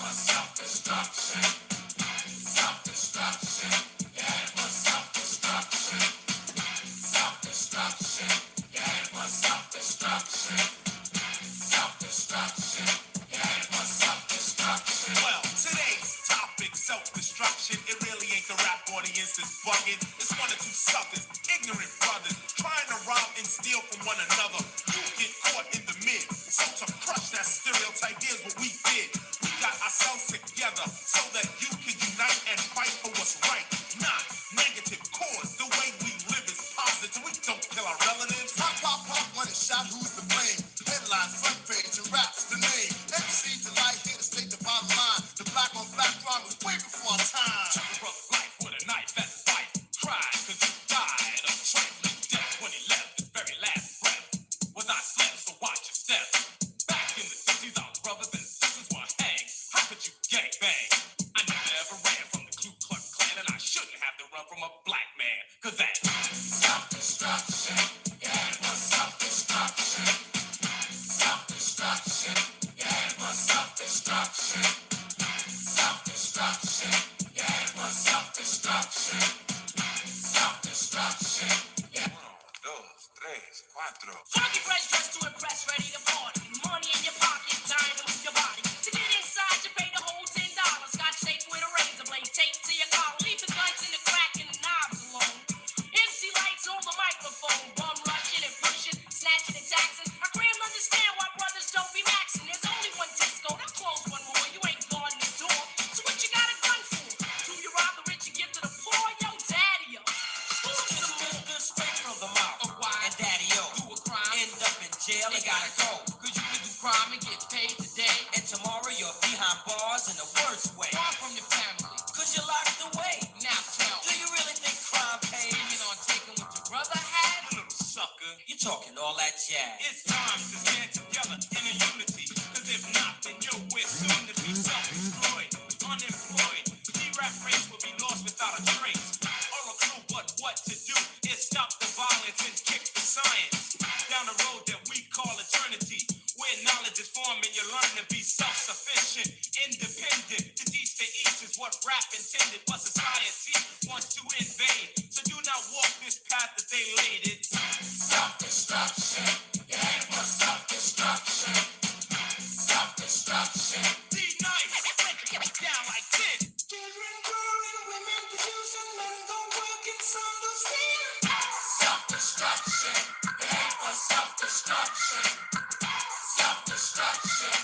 Well, today's topic, self-destruction. It really ain't the rap audience is bugging. It's one or two suckers, ignorant brothers, trying to rob and steal from one another. You get caught in the mid. So to crush that stereotype, here's what we did. We got ourselves together so that you can unite and fight for what's right. Not negative cause. The way we live is positive. We don't kill our relatives. Pop, pop, pop, when it's shot, who's to blame? Headlines, front page, and rap's the name. MC Delight here to state the bottom line. The black on black crime was way before our time. Took a rough life with a knife at his wife. Cried cause he died of trifling death when he left his very last breath. Was I slept, so watch your step. Back in the 60s, our brothers and sisters were hanged. How could you gangbang? I never ever ran from the Ku Klux Klan, and I shouldn't have to run from a black man. Cause that's self-destruction. Yeah, it was self-destruction. Self-destruction. Yeah, it was self-destruction. Self-destruction. Yeah, it was self-destruction. Self-destruction. Yeah. 1, 2, 3, 4. Funky fresh dressed to impress, ready to party. Money in your pocket, time to move your body. To get inside, you pay the whole $10. Scotch tape with a razor blade, tape to your collar. Leave the guns in the crack and the knobs alone. MC lights on the microphone, bum rushing and pushing, snatching and taxing. I can't understand why brothers don't be maxing. There's only one disco, now close one more. You ain't guarding the door. So what you got a gun for? Do you rob the rich and give to the poor? Yo, daddy, yo. School some more. Good straight from the mouth. And daddy, yo, do a crime, end up in jail and gotta go. Cause you can do crime and get paid today. And tomorrow you're behind bars in the worst way. Far from your family. Cause you're locked away. Now tell Do you really think crime pays? Scheming on taking what your brother had? You little sucker. You're talking all that jazz. It's time to stand together in a unity. Cause if not, then we're soon to be self-employed, unemployed. The rap race will be lost without a trace. Or a clue but what to do is stop the violence and kick the science. Down the road that we call eternity, where knowledge is formed and you learn to be self-sufficient, independent. To teach the each is what rap intended, but society wants to invade. So do not walk this path that they laid. It's self-destruction. Yeah, it was self-destruction. Self-destruction. D-Nice, break it down like this. Children growing, women producing, men go working, some do stealing. Self-destruction. Yeah, it was self-destruction. Self-destruction.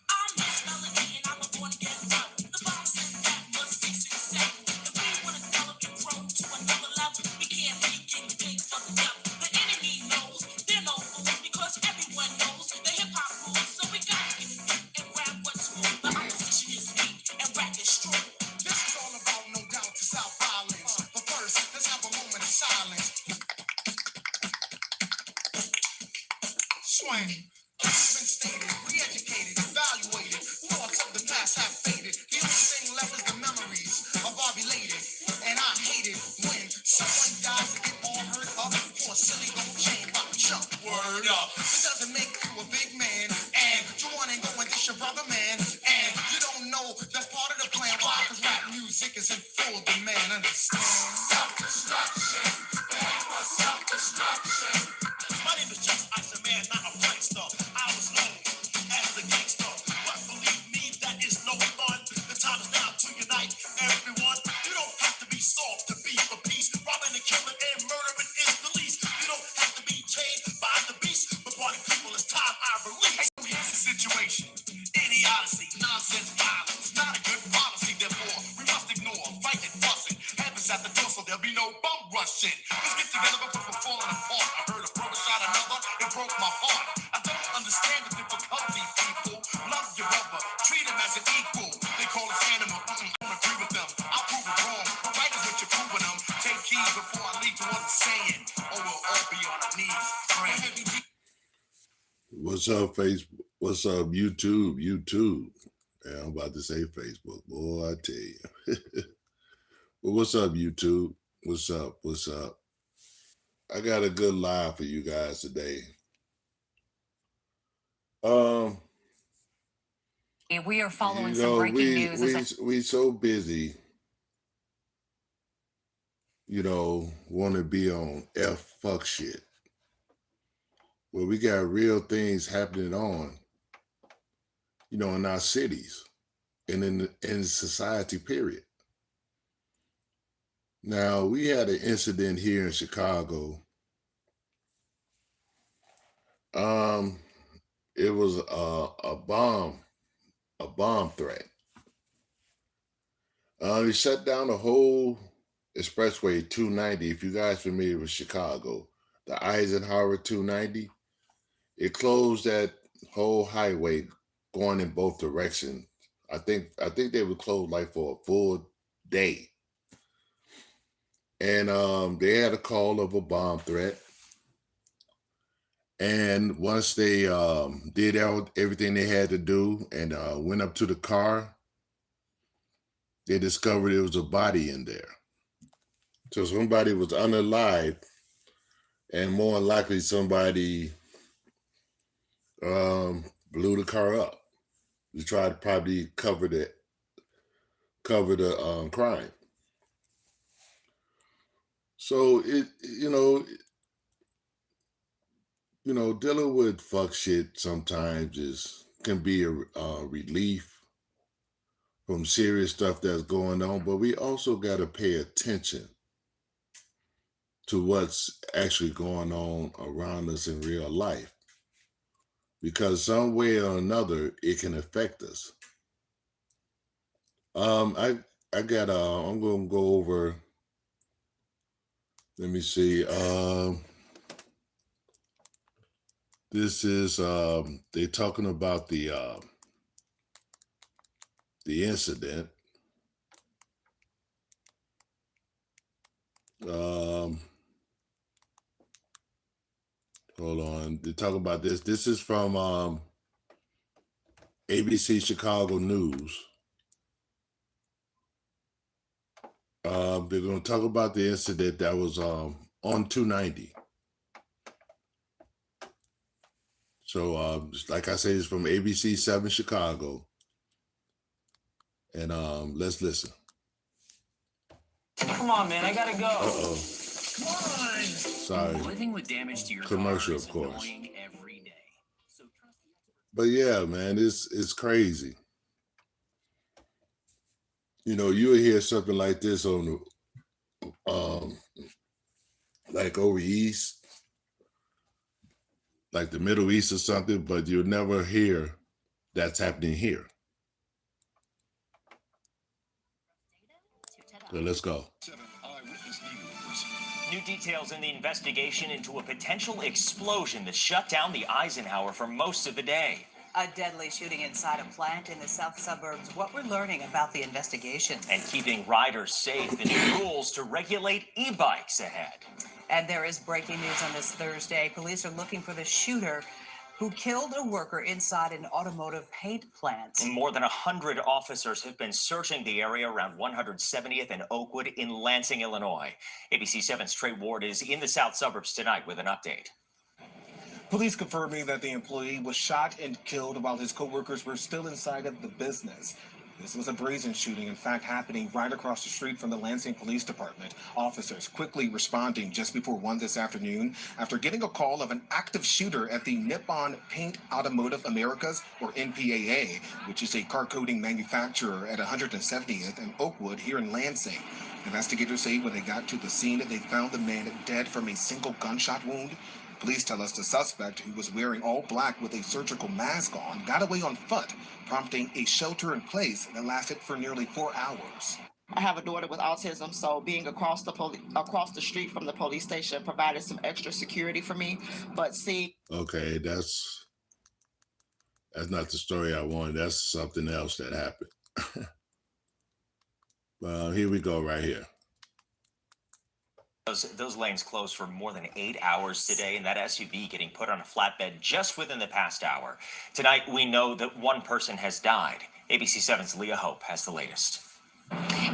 I'm Miss Melody and I'm a born again rebel. The Bible said that must cease and settle. If we wanna develop and grow to another level, we can't be guinea pigs for the devil. The enemy knows they're no fools because everyone knows the hip hop rules. So we gotta get it deep and grab what's cool. The opposition is weak and rap is strong. This is all about no doubt to stop violence. But first, let's have a moment of silence. Swing. This has been stated, re-educated, evaluated. Thoughts of the past have faded. The only thing left is the memories of our belated. And I hate it when someone dies to get all hurt up for a silly gold chain by Chuck. Word up. It doesn't make you a big man. And you want to go and dish your brother, man. And you don't know that's part of the plan. Why? Because rap music is in full demand. Understand? Self-destruction. Yeah, it was self-destruction. My name is Just Ice, a man, not a prankster. I was known as the gangster. But believe me, that is no fun. The time is now to unite everyone. You don't have to be soft to be for peace. Robbing and killing and murdering is the least. You don't have to be chained by the beast. But party people, it's time I release. Here's the situation. Idiocy, nonsense, violence. Not a good policy, therefore we must ignore. Fighting, fussing, heaven's at the door, so there'll be no bum rushing. Let's get together because we're falling apart. I heard a brother shot another, it broke my heart. I don't understand the difficulty, people. Love your brother, treat him as an equal. They call us animal, I don't agree with them. I'll prove it wrong, but right is what you're proving them. Take heed before I lead to what I'm saying, or we'll all be on our knees praying. What's up, Facebook? What's up, YouTube? YouTube. Yeah, I'm about to say Facebook. Boy, I tell you. Well, what's up, YouTube? What's up? What's up? I got a good live for you guys today. We are following You some know, breaking news. we so busy, you know, want to be on fuck shit. Well, we got real things happening on, you know, in our cities and in society, period. Now, we had an incident here in Chicago. Um, it was a bomb threat. They shut down the whole expressway 290. If you guys familiar with Chicago, the Eisenhower 290, it closed that whole highway going in both directions. I think they were closed like for a full day. And they had a call of a bomb threat. And once they did everything they had to do and went up to the car, they discovered there was a body in there. So somebody was unalive, and more than likely somebody blew the car up to try to probably cover the crime. So dealing with fuck shit sometimes can be a relief from serious stuff that's going on, but we also got to pay attention to what's actually going on around us in real life, because some way or another it can affect us. I got I'm gonna go over. Let me see. This is they talking about the incident. Hold on. They talk about this. This is from ABC Chicago News. They're going to talk about the incident that was on 290. So, like I say, it's from ABC 7 Chicago. And let's listen. Come on, man, I gotta go. Uh-oh. Come on. Sorry. Living with damage to your Commercial, car is of course. annoying every day. So trust the experts. But yeah, man, it's crazy. You know, you'll hear something like this on the like over east, like the Middle East or something, but you'll never hear that's happening here. So let's go. New details in the investigation into a potential explosion that shut down the Eisenhower for most of the day. A deadly shooting inside a plant in the south suburbs. What we're learning about the investigation. And keeping riders safe, the new rules to regulate e-bikes ahead. And there is breaking news on this Thursday. Police are looking for the shooter who killed a worker inside an automotive paint plant. And more than 100 officers have been searching the area around 170th and Oakwood in Lansing, Illinois. ABC 7's Trey Ward is in the south suburbs tonight with an update. Police confirming that the employee was shot and killed while his co-workers were still inside of the business. This was a brazen shooting, in fact, happening right across the street from the Lansing Police Department. Officers quickly responding just before 1 this afternoon after getting a call of an active shooter at the Nippon Paint Automotive Americas, or NPAA, which is a car coating manufacturer at 170th and Oakwood here in Lansing. Investigators say when they got to the scene, they found the man dead from a single gunshot wound. Police tell us the suspect, who was wearing all black with a surgical mask on, got away on foot, prompting a shelter-in-place that lasted for nearly 4 hours. I have a daughter with autism, so being across the street from the police station provided some extra security for me. But see, Okay, that's not the story I wanted. That's something else that happened. Well, here we go right here. Those lanes closed for more than 8 hours today, and that SUV getting put on a flatbed just within the past hour. Tonight, we know that one person has died. ABC 7's Leah Hope has the latest.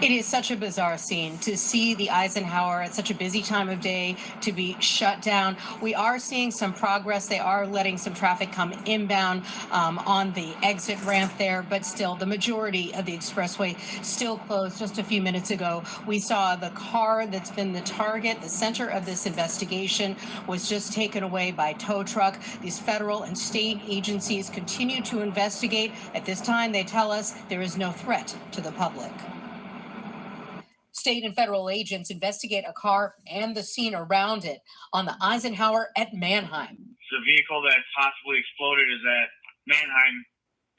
It is such a bizarre scene to see the Eisenhower at such a busy time of day to be shut down. We are seeing some progress. They are letting some traffic come inbound on the exit ramp there, but still the majority of the expressway still closed. Just a few minutes ago, we saw the car that's been the target, the center of this investigation, was just taken away by tow truck. These federal and state agencies continue to investigate. At this time, they tell us there is no threat to the public. State and federal agents investigate a car and the scene around it on the Eisenhower at Mannheim. The vehicle that possibly exploded is at Mannheim,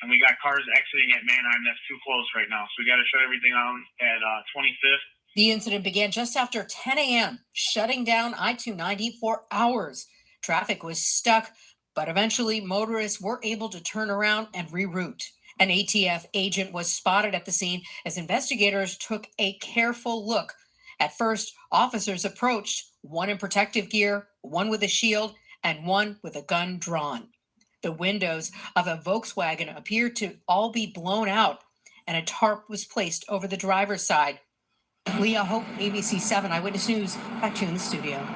and we got cars exiting at Mannheim. That's too close right now, so we got to shut everything down at 25th. The incident began just after 10 a.m., shutting down I-290 for hours. Traffic was stuck, but eventually motorists were able to turn around and reroute. An ATF agent was spotted at the scene as investigators took a careful look. At first, officers approached, one in protective gear, one with a shield, and one with a gun drawn. The windows of a Volkswagen appeared to all be blown out, and a tarp was placed over the driver's side. Leah Hope, ABC 7 Eyewitness News, back to you in the studio.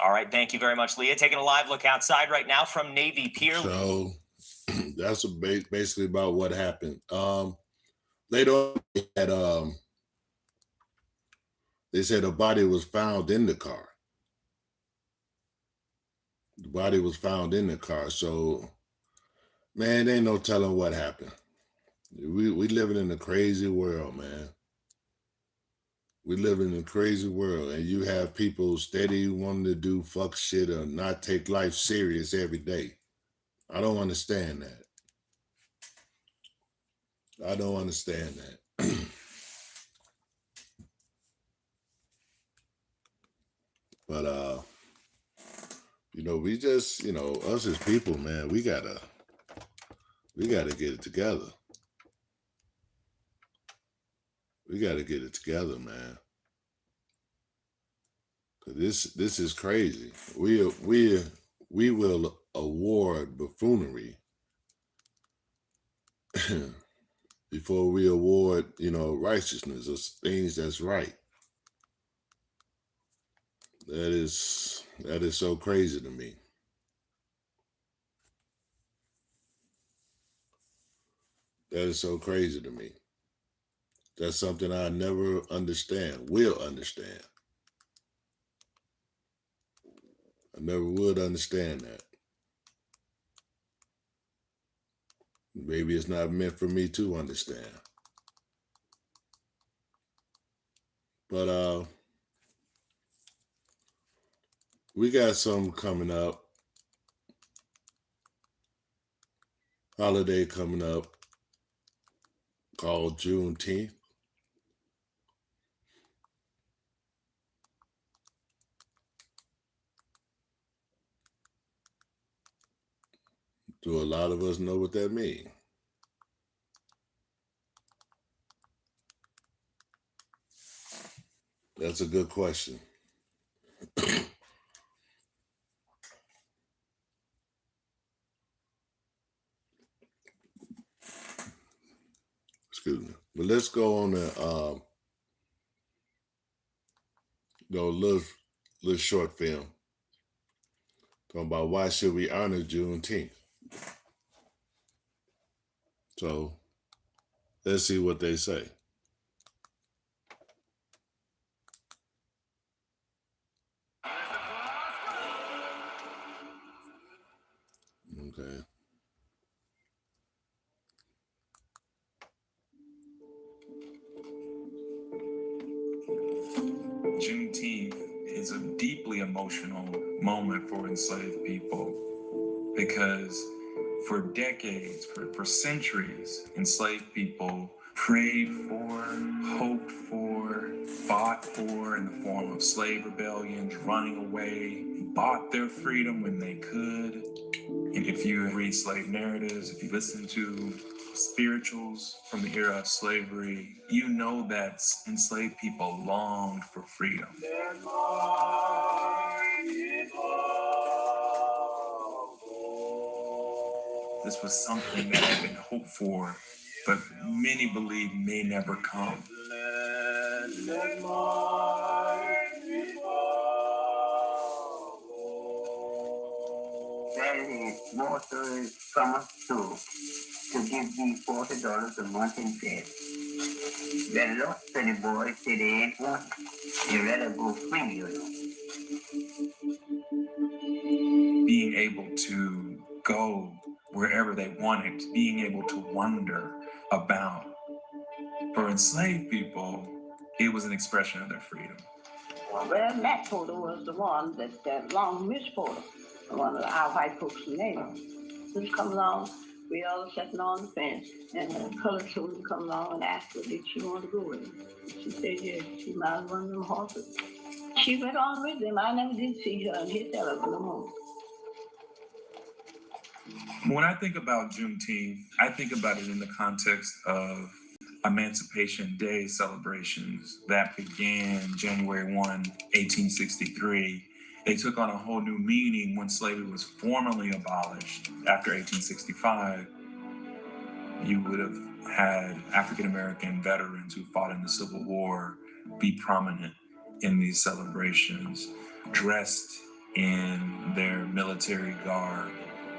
All right, thank you very much, Leah. Taking a live look outside right now from Navy Pier. So that's basically about what happened. Later on, they said a body was found in the car. The body was found in the car. So, man, ain't no telling what happened. We living in a crazy world, man. We live in a crazy world, and you have people steady wanting to do fuck shit or not take life serious every day. I don't understand that. I don't understand that. But you know, we just, you know, us as people, man, we gotta get it together. We gotta get it together, man. Cause this is crazy. We will award buffoonery before we award, you know, righteousness or things that's right. That is so crazy to me. That is so crazy to me. That's something I never will understand. I never would understand that. Maybe it's not meant for me to understand. But we got something coming up. Holiday coming up called Juneteenth. Do a lot of us know what that means? That's a good question. Excuse me. But let's go on a little short film talking about why should we honor Juneteenth. So let's see what they say. Okay. Juneteenth is a deeply emotional moment for enslaved people because for decades, for centuries, enslaved people prayed for, hoped for, fought for in the form of slave rebellions, running away, bought their freedom when they could. And if you read slave narratives, if you listen to spirituals from the era of slavery, you know that enslaved people longed for freedom. This was something that had been hoped for but many believe may never come. Water from us too to give me $40 a month in pay. Then lots of the boys say they ain't want it. They rather go free, you know. Being able to go wherever they wanted, being able to wonder about. For enslaved people, it was an expression of their freedom. Well, that photo was the one that long Miss photo, the one that our white folks name. Just come along, we all sitting on the fence, and the colored children come along and asked her, did she want to go with him? She said, yes, she might run them horses. She went on with them. I never did see her and hit that no more. When I think about Juneteenth, I think about it in the context of Emancipation Day celebrations that began January 1, 1863. They took on a whole new meaning when slavery was formally abolished after 1865. You would have had African American veterans who fought in the Civil War be prominent in these celebrations, dressed in their military garb,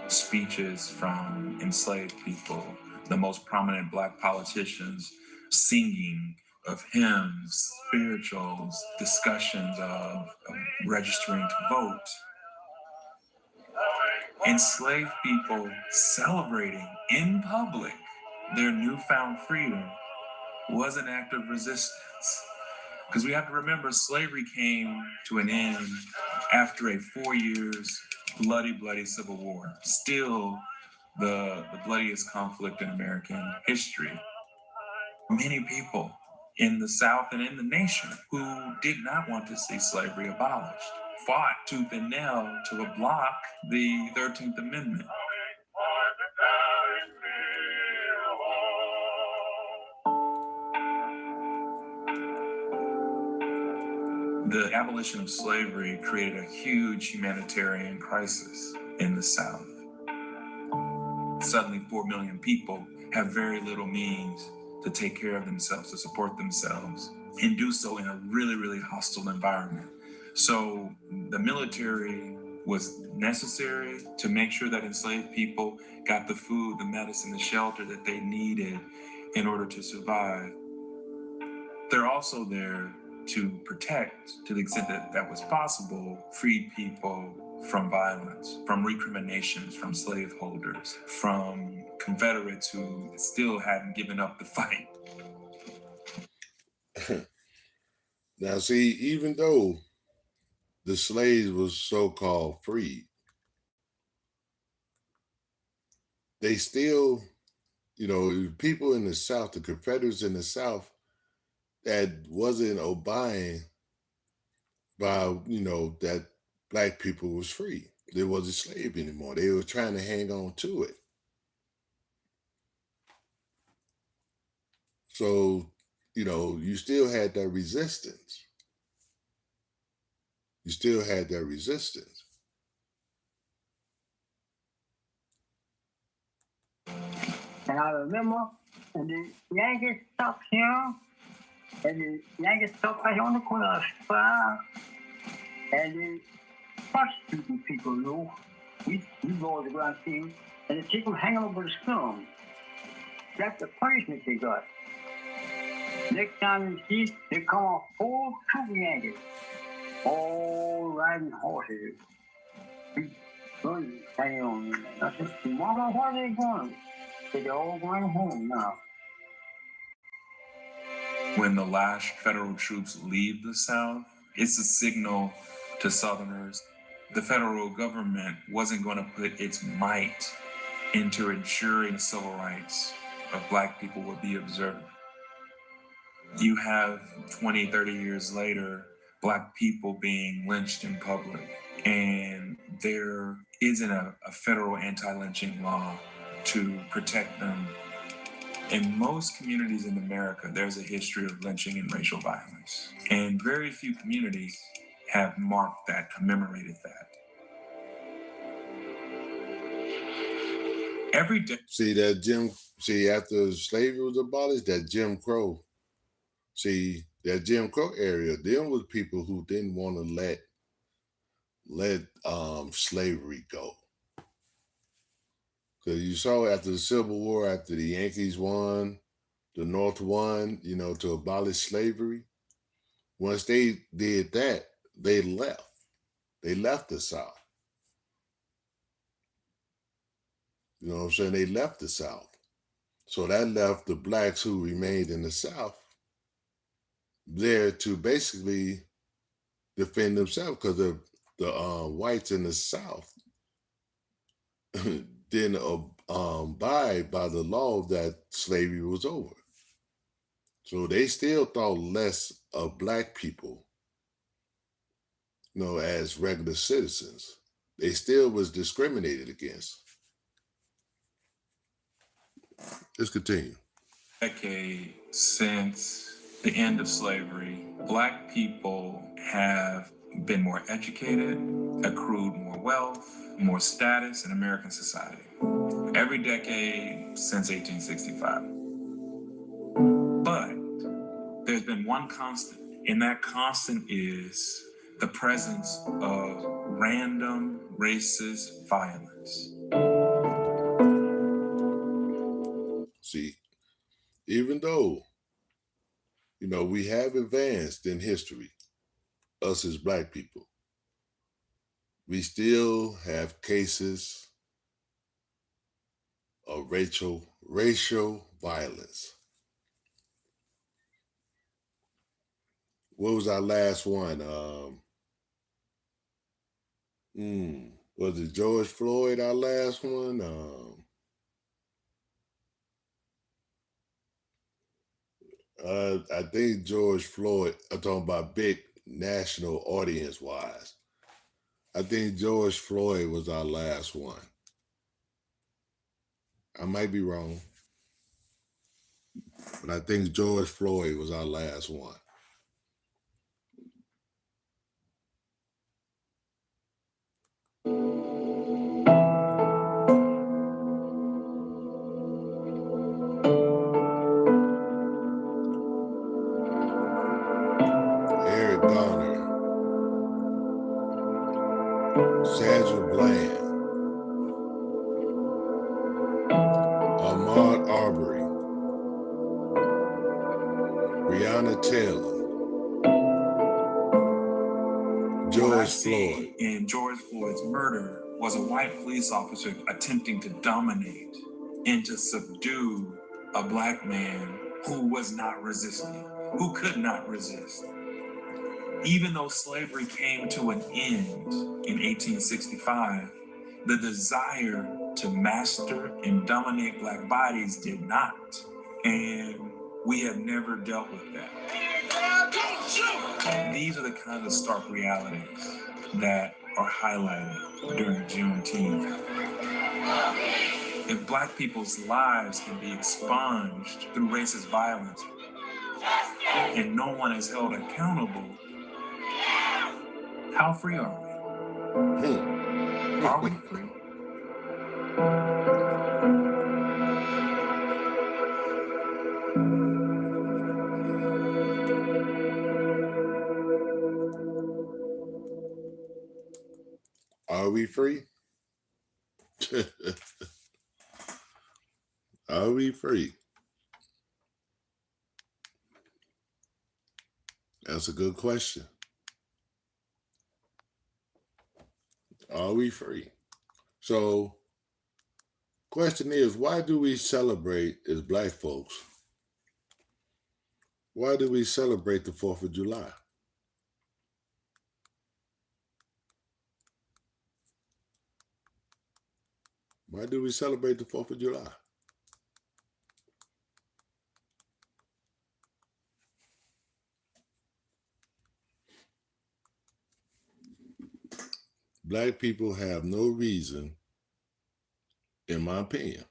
speeches from enslaved people, the most prominent Black politicians singing of hymns, spirituals, discussions of registering to vote. Enslaved people celebrating in public their newfound freedom was an act of resistance. Because we have to remember, slavery came to an end after a 4 years bloody Civil War. Still the bloodiest conflict in American history. Many people in the South and in the nation who did not want to see slavery abolished fought tooth and nail to block the 13th Amendment. The abolition of slavery created a huge humanitarian crisis in the South. Suddenly, 4 million people have very little means to take care of themselves, to support themselves, and do so in a really hostile environment. So the military was necessary to make sure that enslaved people got the food, the medicine, the shelter that they needed in order to survive. They're also there to protect, to the extent that that was possible, freed people from violence, from recriminations, from slaveholders, from Confederates who still hadn't given up the fight. Now, see, even though the slaves was so-called free, they still, people in the South, the Confederates in the South, that wasn't obeying by, that Black people was free. They wasn't slave anymore. They were trying to hang on to it. So, you still had that resistance. You still had that resistance. And I remember when the Yankees stopped here, and the Yankees stopped right on the corner of Square, and they prosecuted people, We go to the ground team, and they take them hanging over the stone. That's the punishment they got. Next time you see, they come off whole troop of Yankees, all riding horses. Hang on. I said, Mama, where are they going? They're all going home now. When the last federal troops leave the South, it's a signal to Southerners. The federal government wasn't going to put its might into ensuring the civil rights of Black people would be observed. You have 20, 30 years later, Black people being lynched in public, and there isn't a federal anti-lynching law to protect them. In most communities in America, there's a history of lynching and racial violence, and very few communities have marked that, commemorated that. Every day. See, after slavery was abolished, that Jim Crow, that Jim Crow area, them was people who didn't want to let slavery go. Because you saw after the Civil War, after the Yankees won, the North won, to abolish slavery. Once they did that, they left. They left the South. You know what I'm saying? They left the South. So that left the blacks who remained in the South there to basically defend themselves, because the whites in the South didn't abide by the law that slavery was over. So they still thought less of black people, as regular citizens. They still was discriminated against. Let's continue. Decade since the end of slavery, black people have been more educated, accrued more wealth, more status in American society. Every decade since 1865. But there's been one constant, and that constant is the presence of random racist violence. See, even though, we have advanced in history, us as black people, we still have cases of racial violence. What was our last one? Was it George Floyd, our last one? I think George Floyd, I'm talking about big national audience wise. I think George Floyd was our last one. I might be wrong, but I think George Floyd was our last one. Eric Garner, Sandra Bland, Ahmaud Arbery, Breonna Taylor, George Floyd. In George Floyd's murder was a white police officer attempting to dominate and to subdue a black man who was not resisting, who could not resist. Even though slavery came to an end in 1865, the desire to master and dominate black bodies did not. And we have never dealt with that. These are the kind of stark realities that are highlighted during Juneteenth. If black people's lives can be expunged through racist violence and no one is held accountable, how free are we? Are we free? Are we free? Are we free? That's a good question. Are we free? So, question is, why do we celebrate as black folks? Why do we celebrate the 4th of July? Why do we celebrate the 4th of July? Black people have no reason, in my opinion,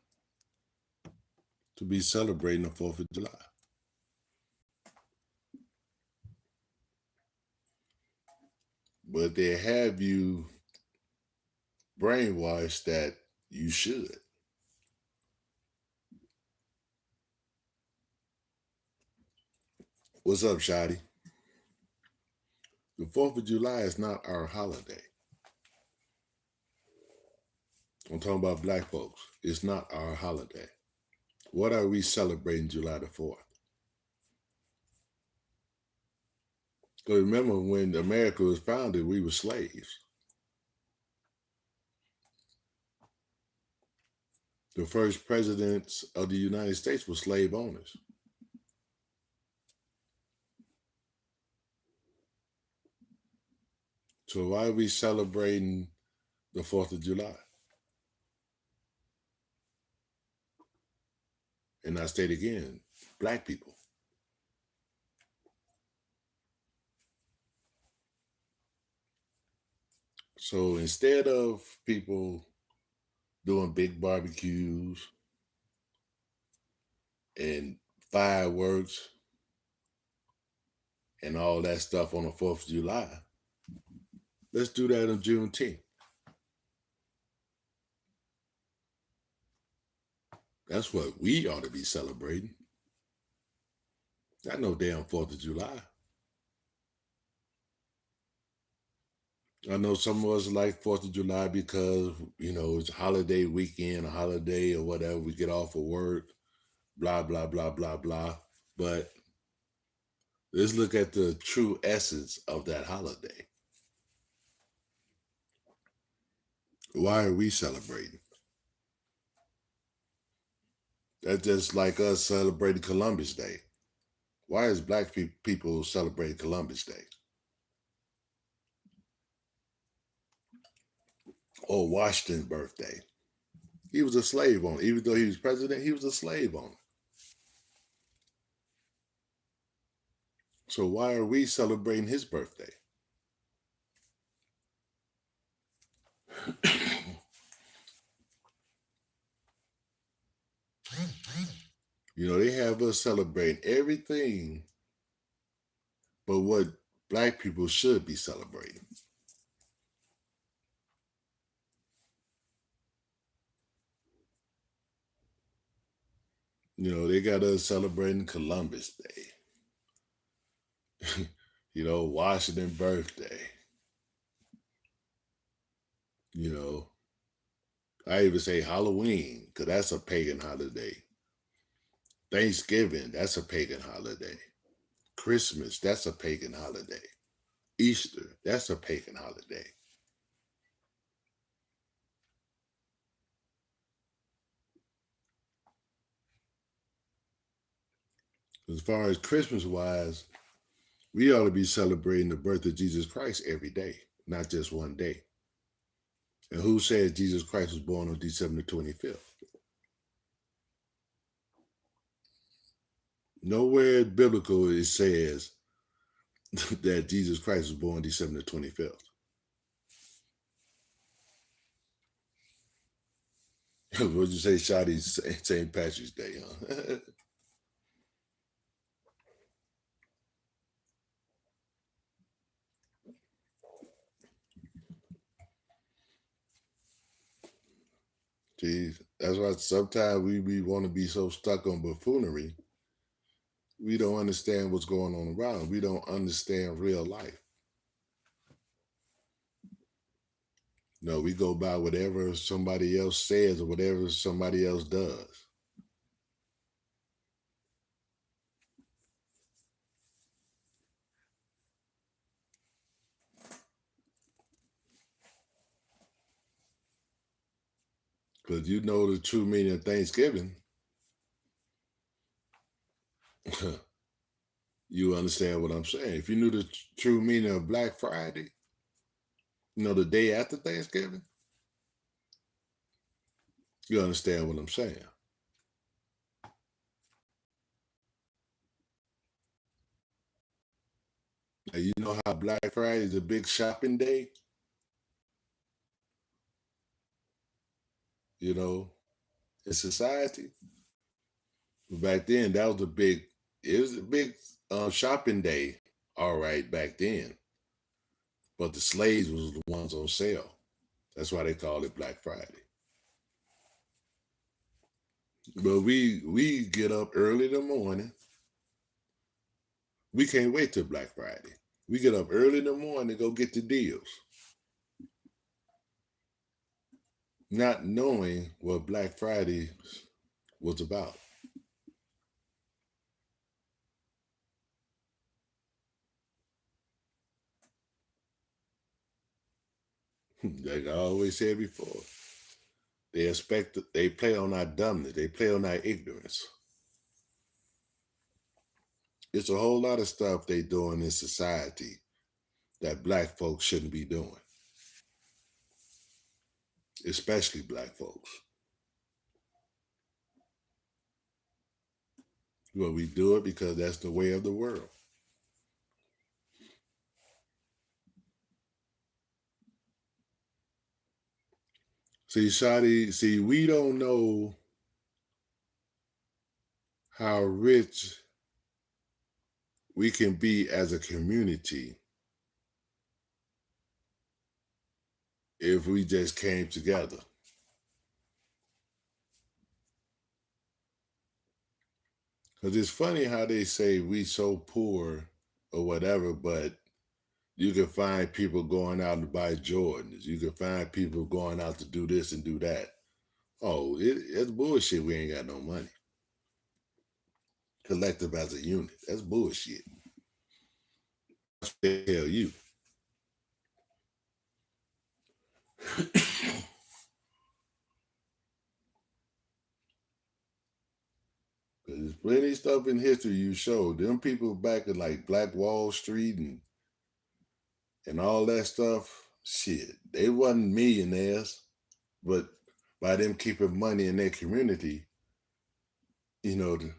to be celebrating the 4th of July. But they have you brainwashed that you should. What's up, Shotty? The 4th of July is not our holiday. I'm talking about black folks. It's not our holiday. What are we celebrating July the 4th? Because remember, when America was founded, we were slaves. The first presidents of the United States were slave owners. So why are we celebrating the 4th of July? And I state again, black people. So instead of people doing big barbecues and fireworks and all that stuff on the 4th of July, let's do that on Juneteenth. That's what we ought to be celebrating. Not no damn 4th of July. I know some of us like 4th of July because, you know, it's a holiday weekend, a holiday or whatever. We get off of work, blah, blah, blah, blah, blah. But let's look at the true essence of that holiday. Why are we celebrating? That's just like us celebrating Columbus Day. Why is black people celebrating Columbus Day? Or Washington's birthday? He was a slave owner. Even though he was president, he was a slave owner. So why are we celebrating his birthday? You know, they have us celebrating everything but what black people should be celebrating. You know, they got us celebrating Columbus Day. You know, Washington's birthday. You know, I even say Halloween, because that's a pagan holiday. Thanksgiving, that's a pagan holiday. Christmas, that's a pagan holiday. Easter, that's a pagan holiday. As far as Christmas wise, we ought to be celebrating the birth of Jesus Christ every day, not just one day. And who says Jesus Christ was born on December 25th? Nowhere biblical it says that Jesus Christ was born December 25th. What'd you say, Shotty? St. Patrick's Day, huh? Geez, that's why sometimes we want to be so stuck on buffoonery. We don't understand what's going on around. We don't understand real life. No, we go by whatever somebody else says or whatever somebody else does. Because you know the true meaning of Thanksgiving. You understand what I'm saying. If you knew the true meaning of Black Friday, you know, the day after Thanksgiving, you understand what I'm saying. Now, you know how Black Friday is a big shopping day? You know, in society. But back then, it was a big shopping day, all right, back then. But the slaves was the ones on sale. That's why they call it Black Friday. But we get up early in the morning. We can't wait till Black Friday. We get up early in the morning to go get the deals, not knowing what Black Friday was about. Like I always said before, they play on our dumbness, they play on our ignorance. It's a whole lot of stuff they doing in society that black folks shouldn't be doing, especially black folks. Well, we do it because that's the way of the world. See, Shadi, we don't know how rich we can be as a community if we just came together. Because it's funny how they say we so poor or whatever, but you can find people going out to buy Jordans. You can find people going out to do this and do that. Oh, it's bullshit. We ain't got no money. Collective as a unit. That's bullshit. That's what they tell you. There's plenty of stuff in history you showed. Them people back in like Black Wall Street and all that stuff, shit, they wasn't millionaires, but by them keeping money in their community, the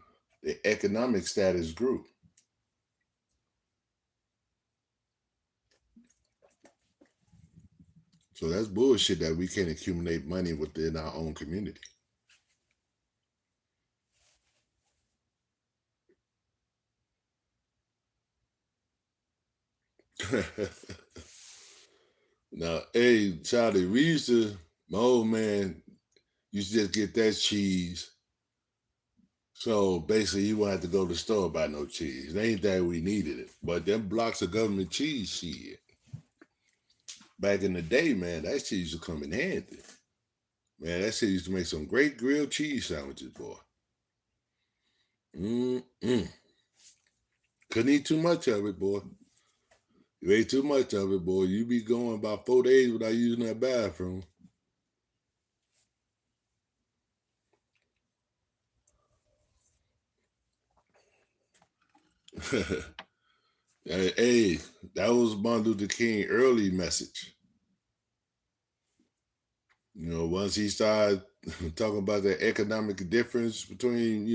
economic status grew. So that's bullshit that we can't accumulate money within our own community. Now, hey, Charlie, my old man used to just get that cheese. So basically, you won't have to go to the store buy no cheese. It ain't that we needed it. But them blocks of government cheese, shit. Back in the day, man, that cheese used to come in handy. Man, that shit used to make some great grilled cheese sandwiches, boy. Couldn't eat too much of it, boy. You ate too much of it, boy. You be going about 4 days without using that bathroom. Hey, that was Martin Luther King early message. Once he started talking about the economic difference between,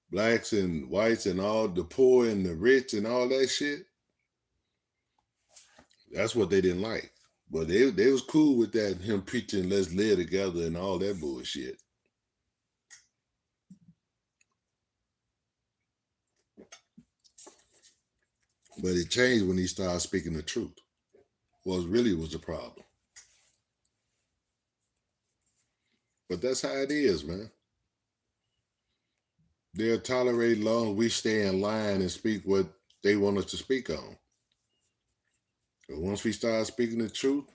blacks and whites and all the poor and the rich and all that shit, that's what they didn't like. But they was cool with that, him preaching let's live together and all that bullshit. But it changed when he started speaking the truth. What really was the problem. But that's how it is, man. They'll tolerate long as we stay in line and speak what they want us to speak on. But once we start speaking the truth,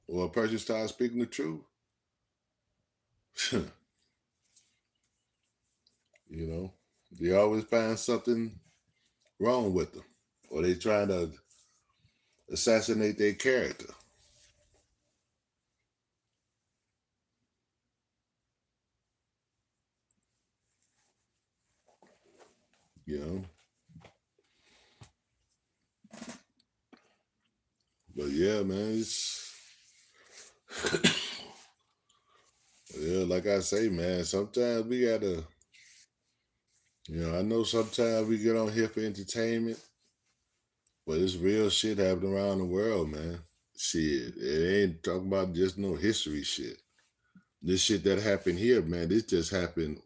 or a person starts speaking the truth, they always find something wrong with them, or they trying to assassinate their character. But yeah, man, yeah, like I say, man, sometimes we gotta, I know sometimes we get on here for entertainment, but it's real shit happening around the world, man. Shit, it ain't talking about just no history shit. This shit that happened here, man, this just happened,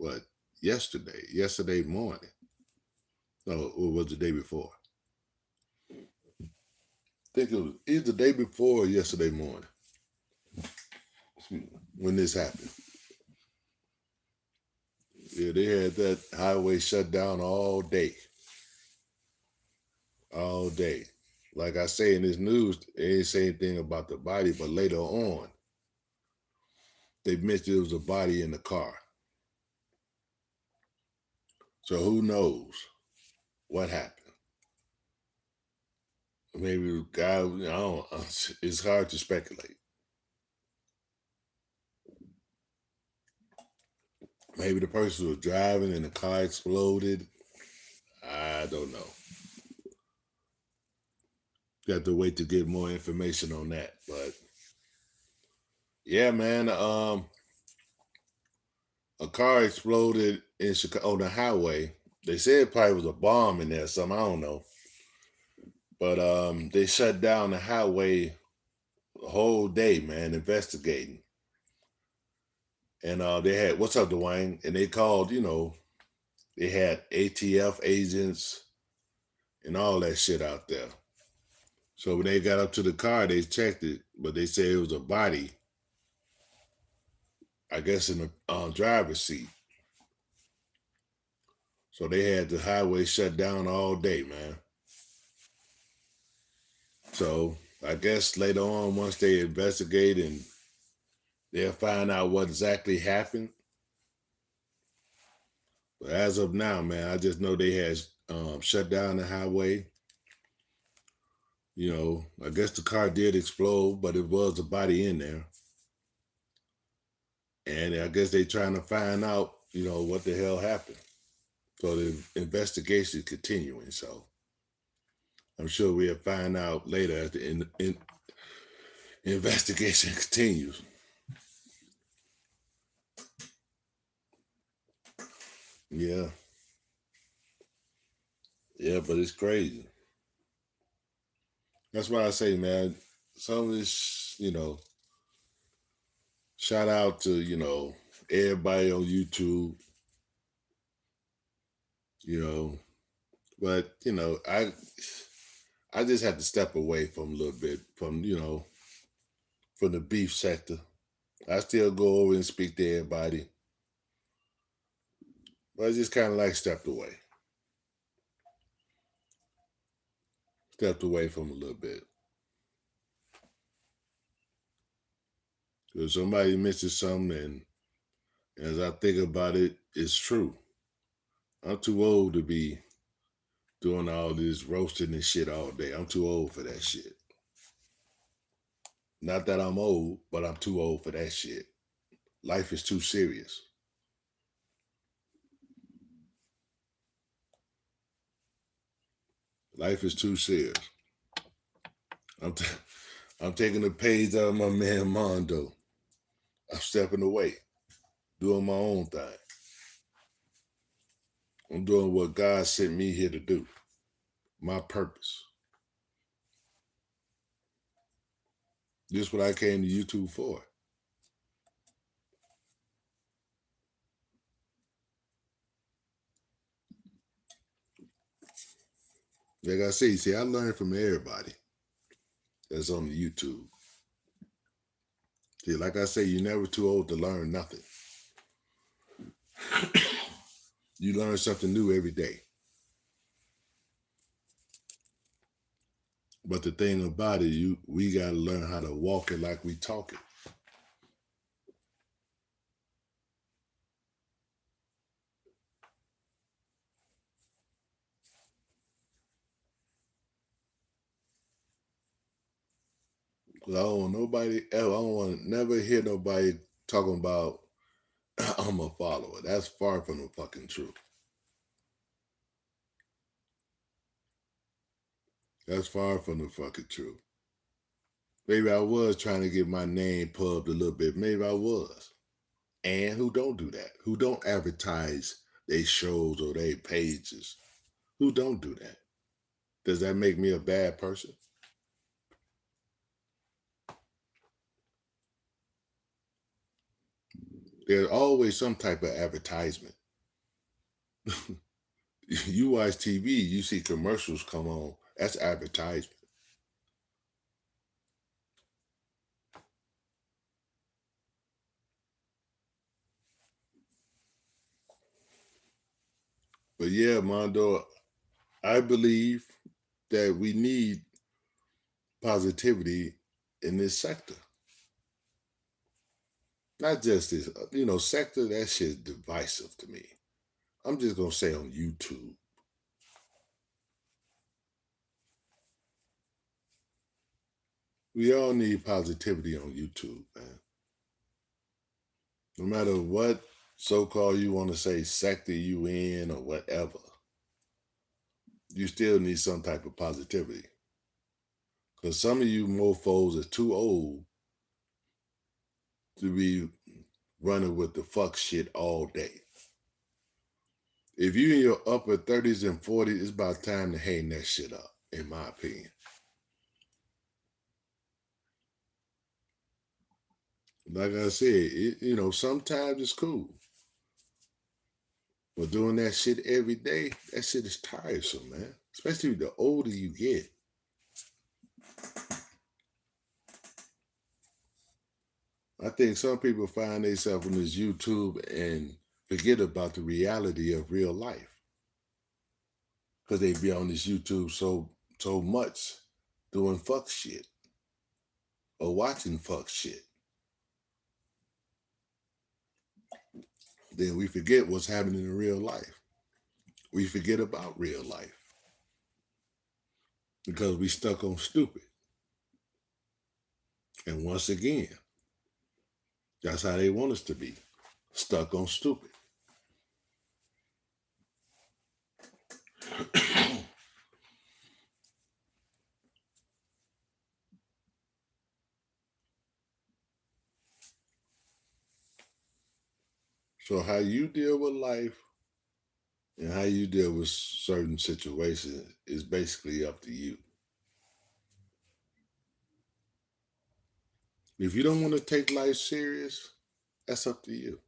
yesterday morning. No, or was the day before? I think it was either the day before or yesterday morning when this happened. Yeah, they had that highway shut down all day. all day. Like I say in this news, they ain't say anything about the body, but later on, they mentioned there was a body in the car. So who knows what happened? Maybe the guy, I don't, it's hard to speculate. Maybe the person was driving and the car exploded. I don't know. Got to wait to get more information on that. But yeah, man, a car exploded in Chicago on the highway. They said it probably was a bomb in there, or something. I don't know. But they shut down the highway the whole day, man, investigating. And they had, what's up, Dwayne? And they called, they had ATF agents and all that shit out there. So when they got up to the car, they checked it, but they said it was a body, I guess, in the driver's seat. So they had the highway shut down all day, man. So I guess later on, once they investigate and they'll find out what exactly happened. But as of now, man, I just know they had shut down the highway. I guess the car did explode, but it was a body in there. And I guess they trying to find out, what the hell happened. So the investigation is continuing. So I'm sure we'll find out later as the investigation continues. Yeah. Yeah, but it's crazy. That's why I say, man, some of this, shout out to, everybody on YouTube, but, I just have to step away from a little bit from the beef sector. I still go over and speak to everybody, but I just kind of like stepped away from a little bit. Because somebody mentions something, and as I think about it, it's true. I'm too old to be doing all this roasting and shit all day. I'm too old for that shit. Not that I'm old, but I'm too old for that shit. Life is too serious. Life is too serious. I'm taking a page out of my man Mondo. I'm stepping away, doing my own thing. I'm doing what God sent me here to do. My purpose. This is what I came to YouTube for. Like I say, I learn from everybody that's on the YouTube. See, like I say, you're never too old to learn nothing. You learn something new every day. But the thing about it, we got to learn how to walk it like we talk it. Cause I don't want to never hear nobody talking about I'm a follower. That's far from the fucking truth. That's far from the fucking truth. Maybe I was trying to get my name pubbed a little bit. Maybe I was. And who don't do that? Who don't advertise their shows or their pages? Who don't do that? Does that make me a bad person? There's always some type of advertisement. You watch TV, you see commercials come on. That's advertisement. But yeah, Mondo, I believe that we need positivity in this sector. Not just this, sector, that shit's divisive to me. I'm just going to say on YouTube. We all need positivity on YouTube, man. No matter what so-called you want to say sector you in or whatever, you still need some type of positivity. Because some of you mofos are too old to be running with the fuck shit all day. If you in your upper 30s and 40s, it's about time to hang that shit up, in my opinion. Like I said, sometimes it's cool. But doing that shit every day, that shit is tiresome, man. Especially the older you get. I think some people find themselves on this YouTube and forget about the reality of real life. Because they be on this YouTube so much doing fuck shit. Or watching fuck shit. Then we forget what's happening in real life. We forget about real life. Because we stuck on stupid. And once again, that's how they want us to be. Stuck on stupid. So how you deal with life and how you deal with certain situations is basically up to you. If you don't want to take life serious, that's up to you.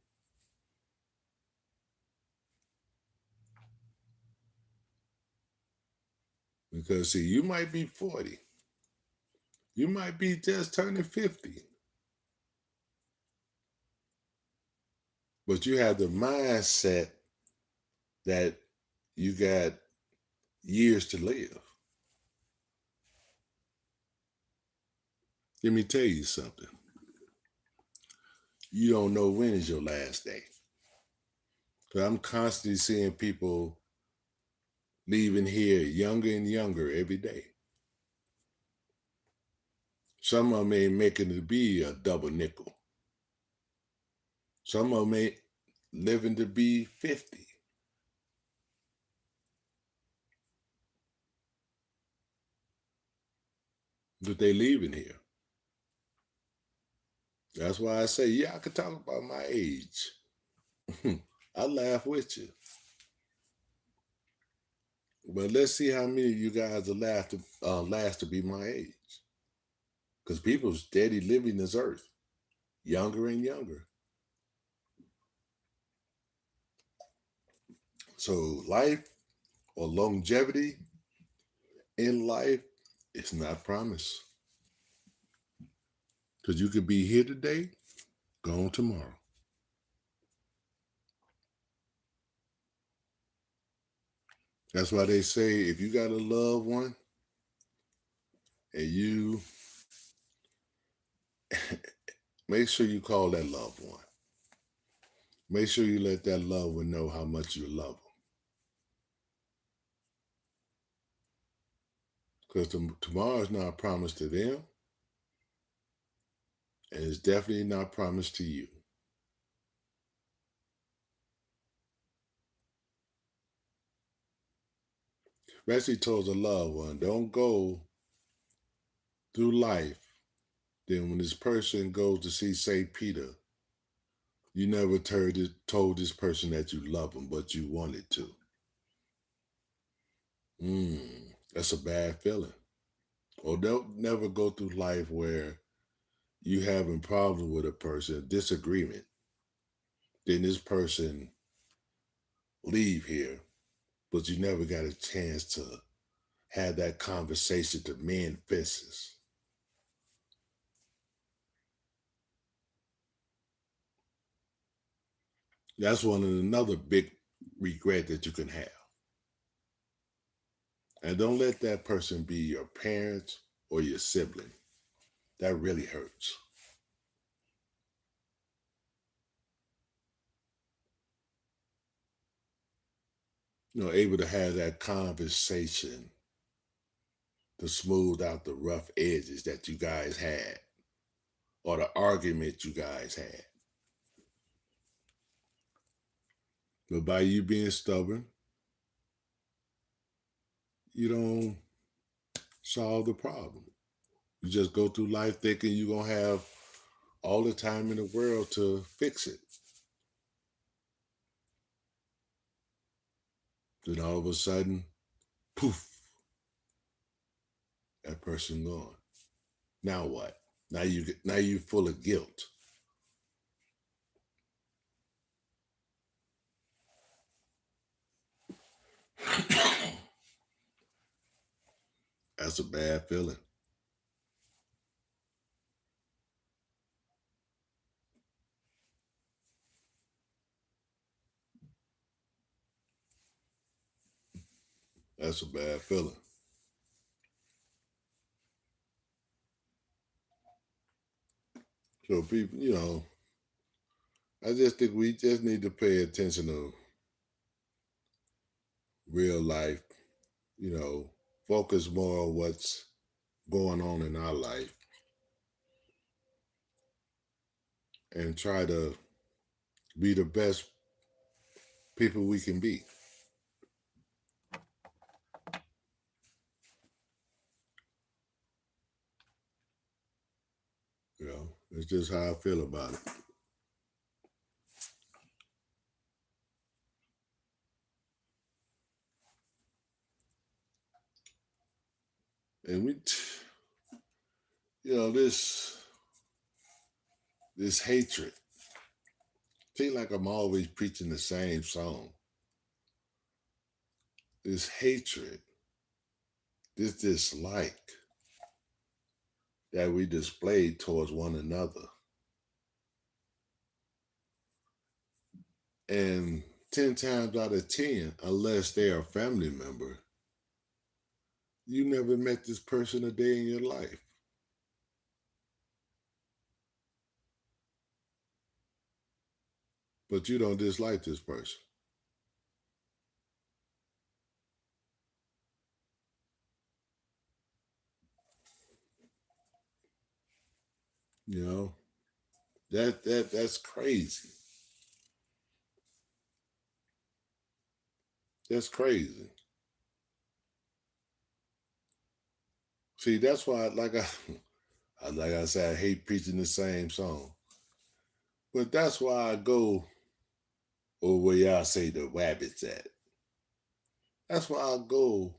Because see, you might be 40. You might be just turning 50. But you have the mindset that you got years to live. Let me tell you something. You don't know when is your last day. Because I'm constantly seeing people leaving here younger and younger every day. Some of them ain't making it to be a double nickel. Some of them ain't living to be 50. But they leaving here. That's why I say, yeah, I could talk about my age. I laugh with you. But let's see how many of you guys will last to be my age. Because people steady living this earth, younger and younger. So life or longevity in life is not promised. Because you could be here today, gone tomorrow. That's why they say if you got a loved one and you make sure you call that loved one. Make sure you let that loved one know how much you love them. Because tomorrow is not promised to them. And it's definitely not promised to you. Especially towards a loved one. Don't go through life. Then when this person goes to see St. Peter, you never told this person that you love them, but you wanted to. That's a bad feeling. Or don't never go through life where you having problems with a person, disagreement. Then this person leave here, but you never got a chance to have that conversation to mend fences. That's another big regret that you can have. And don't let that person be your parent or your sibling. That really hurts. Able to have that conversation to smooth out the rough edges that you guys had or the argument you guys had. But by you being stubborn, you don't solve the problem. You just go through life thinking you're going to have all the time in the world to fix it. Then all of a sudden, poof, that person gone. Now what? Now you full of guilt. That's a bad feeling. That's a bad feeling. So people, I just think we just need to pay attention to real life, focus more on what's going on in our life and try to be the best people we can be. It's just how I feel about it. And this hatred. Seems like I'm always preaching the same song. This hatred, this dislike that we display towards one another. And 10 times out of 10, unless they're a family member, you never met this person a day in your life. But you don't dislike this person. That's crazy. That's crazy. See, that's why, like I said, I hate preaching the same song. But that's why I go over where y'all say the rabbits at. That's why I go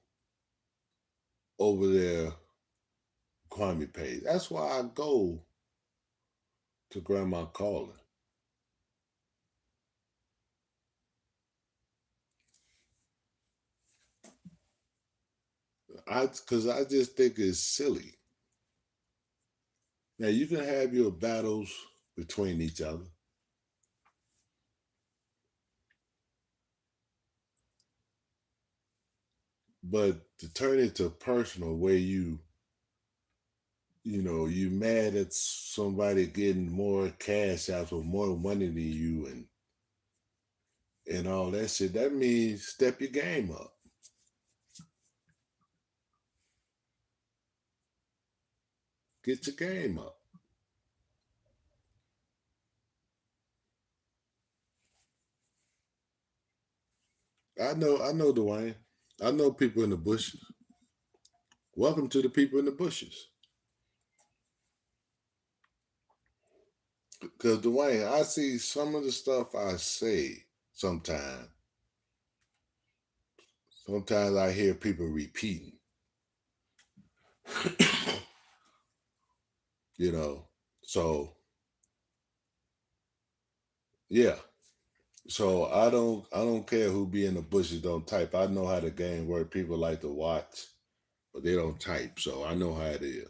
over there, Kwame Page. That's why I go to Grandma Calling. Because I just think it's silly. Now, you can have your battles between each other. But to turn it to personal where you mad at somebody getting more cash out or more money than you and all that shit, that means step your game up. Get your game up. I know, Dwayne. I know people in the bushes. Welcome to the people in the bushes. Because, Dwayne, I see some of the stuff I say sometimes. Sometimes I hear people repeating. So yeah. So I don't care who be in the bushes, don't type. I know how the game works. People like to watch, but they don't type. So I know how it is.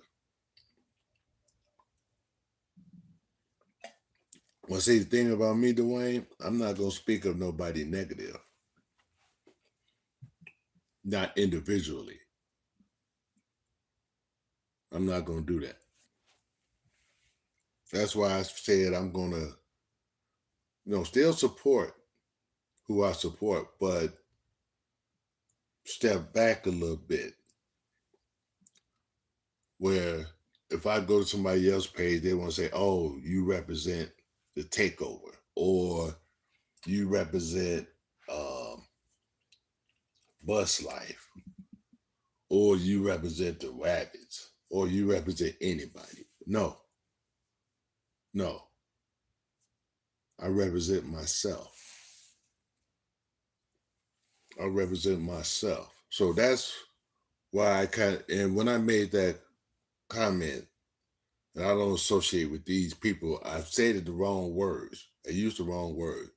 Well, see, the thing about me, Dwayne, I'm not gonna speak of nobody negative. Not individually. I'm not going to do that. That's why I said I'm going to, still support who I support, but step back a little bit. Where if I go to somebody else's page, they want to say, oh, you represent the takeover, or you represent Bus Life, or you represent the Rabbits, or you represent anybody. No. I represent myself. I represent myself. So that's why and when I made that comment, and I don't associate with these people, I've said it the wrong words. I used the wrong word.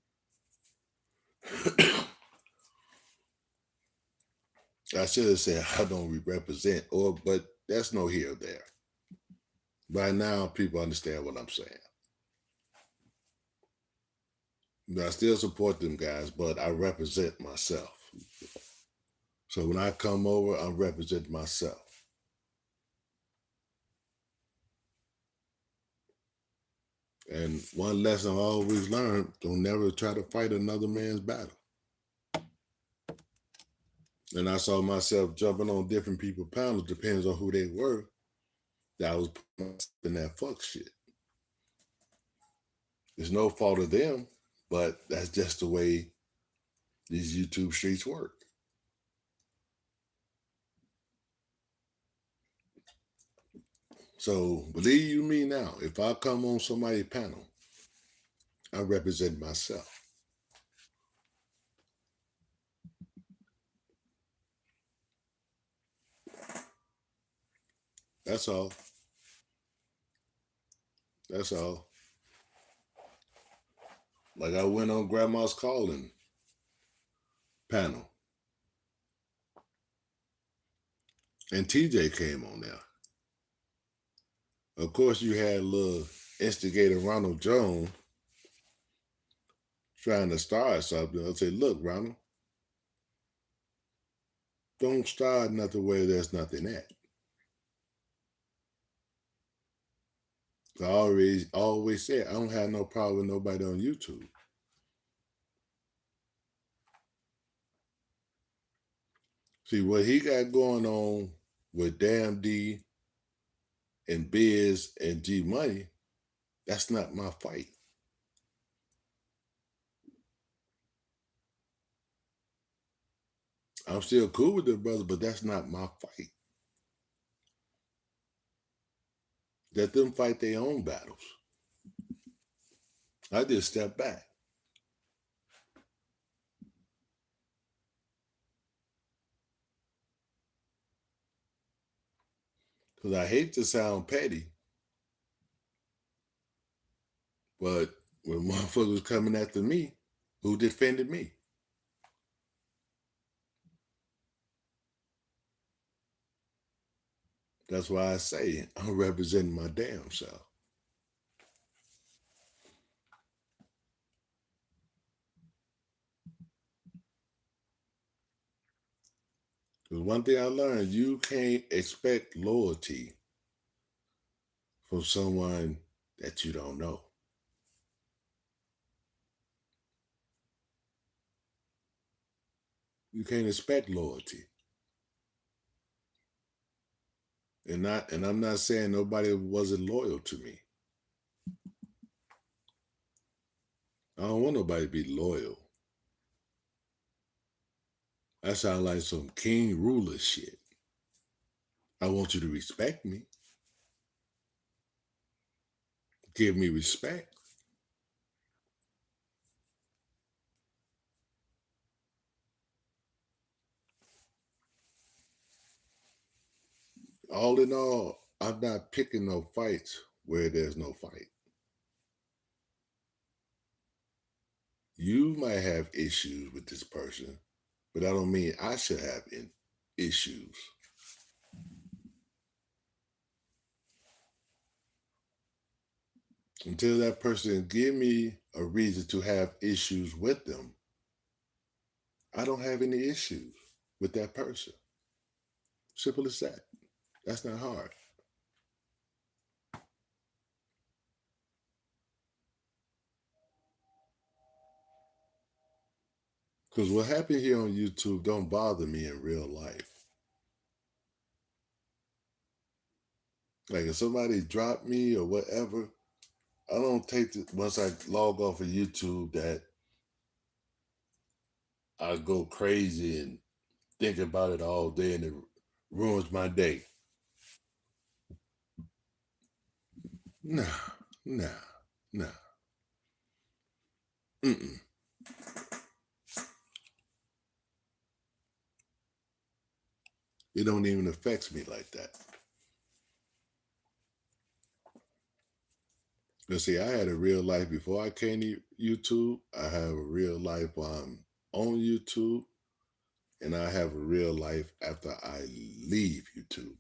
I should have said I don't represent, but that's no here or there. By now, people understand what I'm saying. But I still support them guys, but I represent myself. So when I come over, I represent myself. And one lesson I always learned, don't never try to fight another man's battle. And I saw myself jumping on different people's panels, depends on who they were, that I was putting myself in that fuck shit. It's no fault of them, but that's just the way these YouTube streets work. So believe you me now, if I come on somebody's panel, I represent myself. That's all. That's all. Like I went on Grandma's Calling panel, and TJ came on there. Of course, you had little instigator Ronald Jones trying to start something. I'll say, look, Ronald, don't start nothing where there's nothing at. I always said, I don't have no problem with nobody on YouTube. See, what he got going on with Damn D and Biz and G Money, that's not my fight. I'm still cool with them brothers, but that's not my fight. Let them fight their own battles. I just step back. Because I hate to sound petty, but when motherfuckers coming after me, who defended me? That's why I say I'm representing my damn self. Because one thing I learned, you can't expect loyalty from someone that you don't know. You can't expect loyalty. And I'm not saying nobody wasn't loyal to me. I don't want nobody to be loyal. That sounds like some king ruler shit. I want you to respect me. Give me respect. All in all, I'm not picking no fights where there's no fight. You might have issues with this person, but I don't mean I should have issues. Until that person give me a reason to have issues with them, I don't have any issues with that person. Simple as that. That's not hard. Because what happened here on YouTube don't bother me in real life. Like if somebody dropped me or whatever, I don't take it once I log off of YouTube that I go crazy and think about it all day and it ruins my day. Nah, nah, nah. Mm-mm. It don't even affect me like that. But see, I had a real life before I came to YouTube. I have a real life while I'm on YouTube. And I have a real life after I leave YouTube.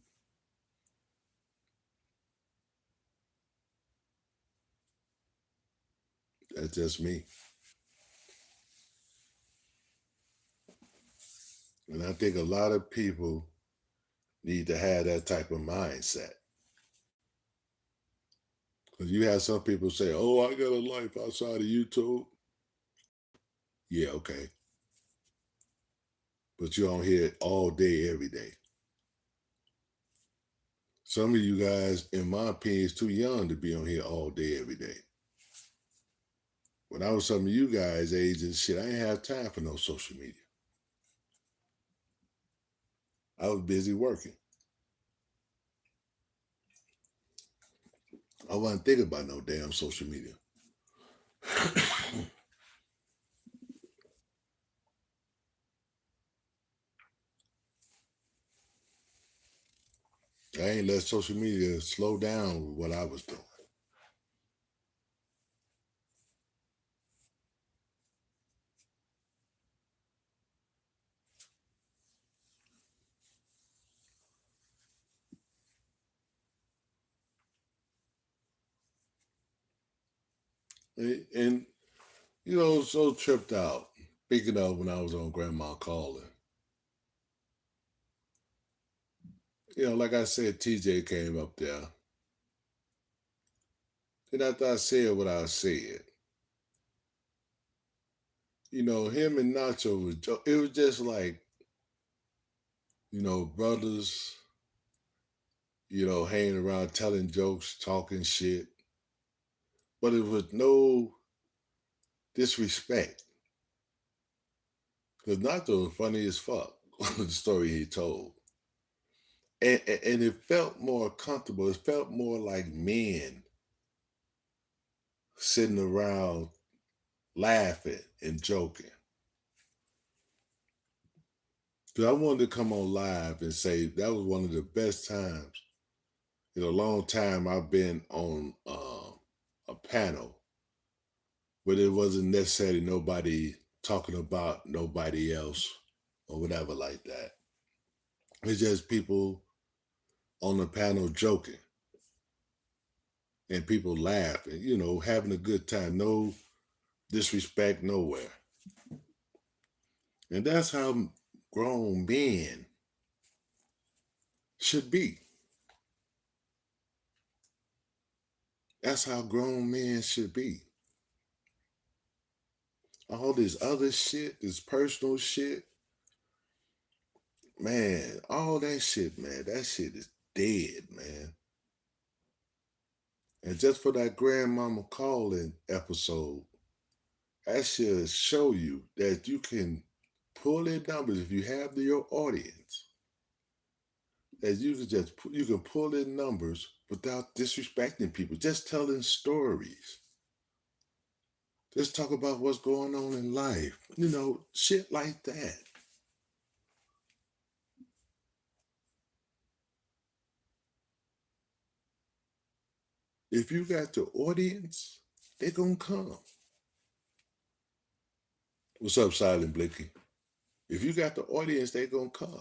That's just me. And I think a lot of people need to have that type of mindset. Because you have some people say, oh, I got a life outside of YouTube. Yeah, okay. But you're on here all day, every day. Some of you guys, in my opinion, is too young to be on here all day, every day. When I was some of you guys' age and shit, I didn't have time for no social media. I was busy working. I wasn't thinking about no damn social media. I ain't let social media slow down what I was doing. And you know, so tripped out. Speaking of when I was on Grandma Calling. You know, like I said, TJ came up there. And after I said what I said, you know, him and Nacho was, it was just like, you know, brothers, you know, hanging around telling jokes, talking shit. But it was no disrespect. Because Nacho was funny as fuck, the story he told. And it felt more comfortable. It felt more like men sitting around laughing and joking. Because I wanted to come on live and say that was one of the best times in a long time I've been on a panel where there wasn't necessarily nobody talking about nobody else or whatever like that. It's just people on the panel joking and people laughing, you know, having a good time. No disrespect nowhere. And that's how grown men should be. That's how grown men should be. All this other shit, this personal shit, man, all that shit, man, that shit is dead, man. And just for that grandmama calling episode, that should show you that you can pull in numbers if you have your audience. That you can just you can pull in numbers without disrespecting people, just telling stories. Just talk about what's going on in life, you know, shit like that. If you got the audience, they're gonna come. What's up, Silent Blicky? If you got the audience, they're gonna come.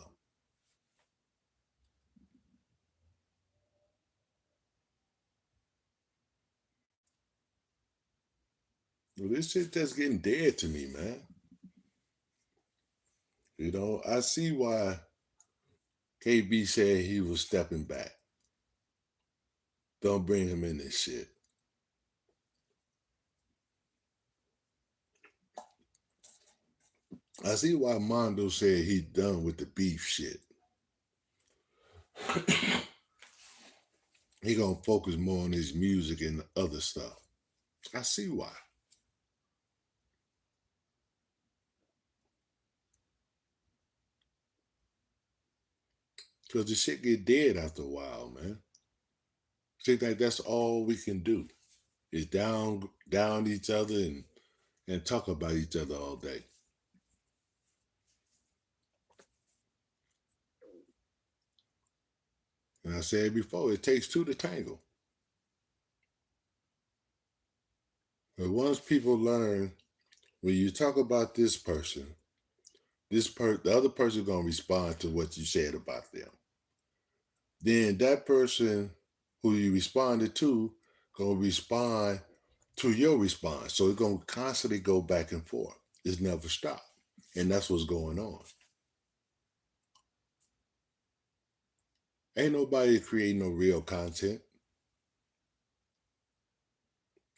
Well, this shit just getting dead to me, man. You know, I see why KB said he was stepping back. Don't bring him in this shit. I see why Mondo said he done with the beef shit. He gonna focus more on his music and the other stuff. I see why. Cause the shit get dead after a while, man. Seems like that's all we can do is down each other and talk about each other all day. And I said before, it takes two to tangle. But once people learn, when you talk about this person, the other person gonna respond to what you said about them. Then that person who you responded to gonna respond to your response. So it's gonna constantly go back and forth. It's never stop. And that's what's going on. Ain't nobody creating no real content.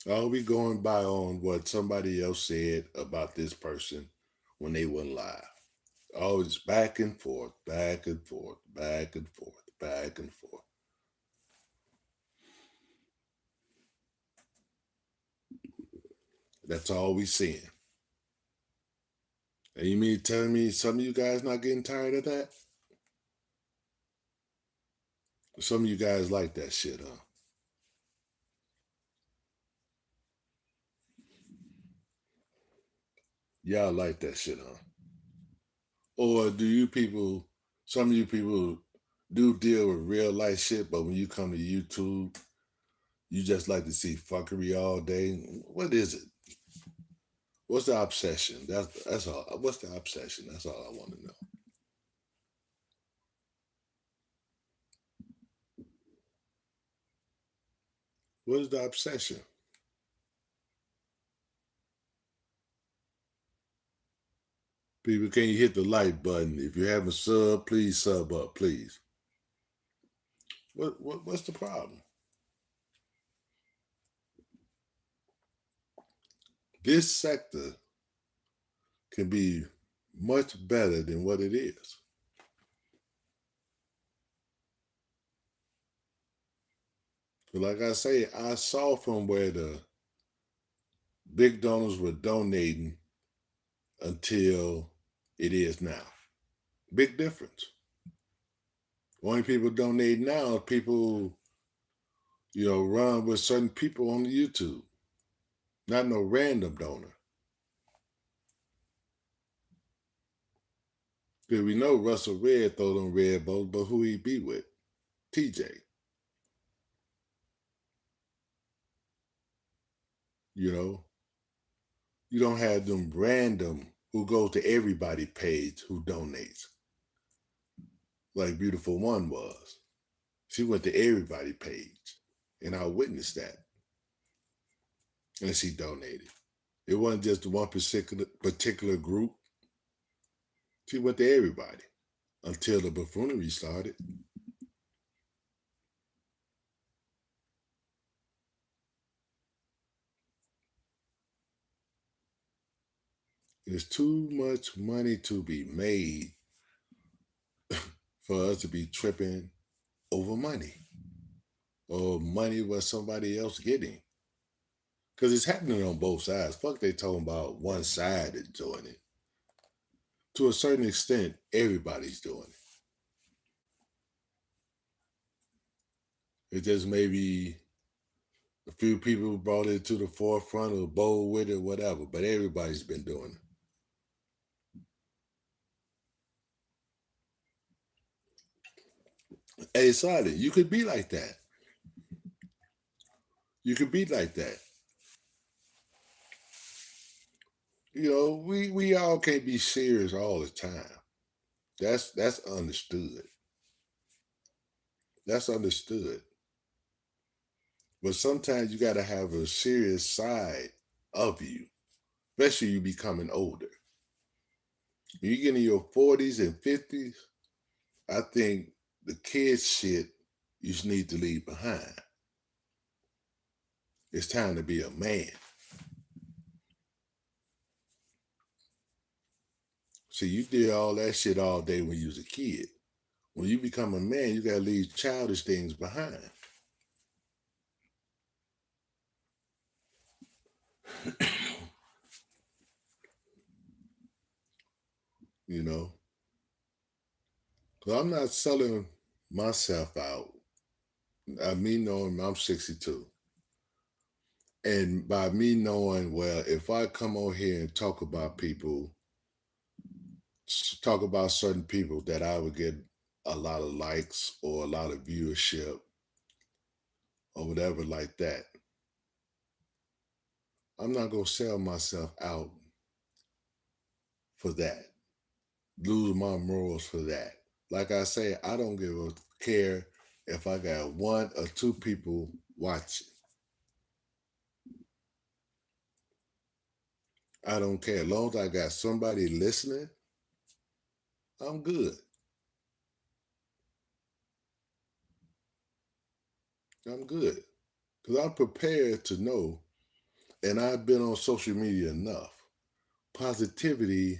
All we going by on what somebody else said about this person when they went live. Always back and forth, back and forth, back and forth, back and forth. That's all we seeing. And you mean telling me some of you guys not getting tired of that? Some of you guys like that shit, huh? Y'all like that shit, huh? Or do you people, some of you people do deal with real life shit, but when you come to YouTube, you just like to see fuckery all day? What is it? What's the obsession? That's all. What's the obsession? That's all I want to know. What is the obsession? People, can you hit the like button? If you haven't sub, please sub up, please. What's the problem? This sector can be much better than what it is. But like I say, I saw from where the big donors were donating until it is now. Big difference. Only people donate now are people, run with certain people on the YouTube. Not no random donor. Because we know Russell Red throw them red balls, but who he be with? TJ. You don't have them random who goes to everybody page who donates. Like Beautiful One was. She went to everybody page. And I witnessed that. And she donated. It wasn't just one particular group. She went to everybody until the buffoonery started. There's too much money to be made for us to be tripping over money or money what somebody else getting. Because it's happening on both sides. Fuck, they talking about one side is doing it. To a certain extent, everybody's doing it. It just maybe a few people brought it to the forefront or bold with it, whatever, but everybody's been doing it. Hey, Solid, you could be like that. You could be like that. We all can't be serious all the time. That's understood. That's understood. But sometimes you got to have a serious side of you, especially you becoming older. When you get in your 40s and 50s, I think the kids shit you just need to leave behind. It's time to be a man. See, you did all that shit all day when you was a kid. When you become a man, you gotta leave childish things behind. You know, because I'm not selling myself out. I mean, knowing I'm 62. And by me knowing, well, if I come on here and talk about people, talk about certain people, that I would get a lot of likes or a lot of viewership or whatever like that. I'm not going to sell myself out for that, lose my morals for that. Like I say, I don't give a care if I got one or two people watching. I don't care. As long as I got somebody listening, I'm good. I'm good. Because I'm prepared to know, and I've been on social media enough. Positivity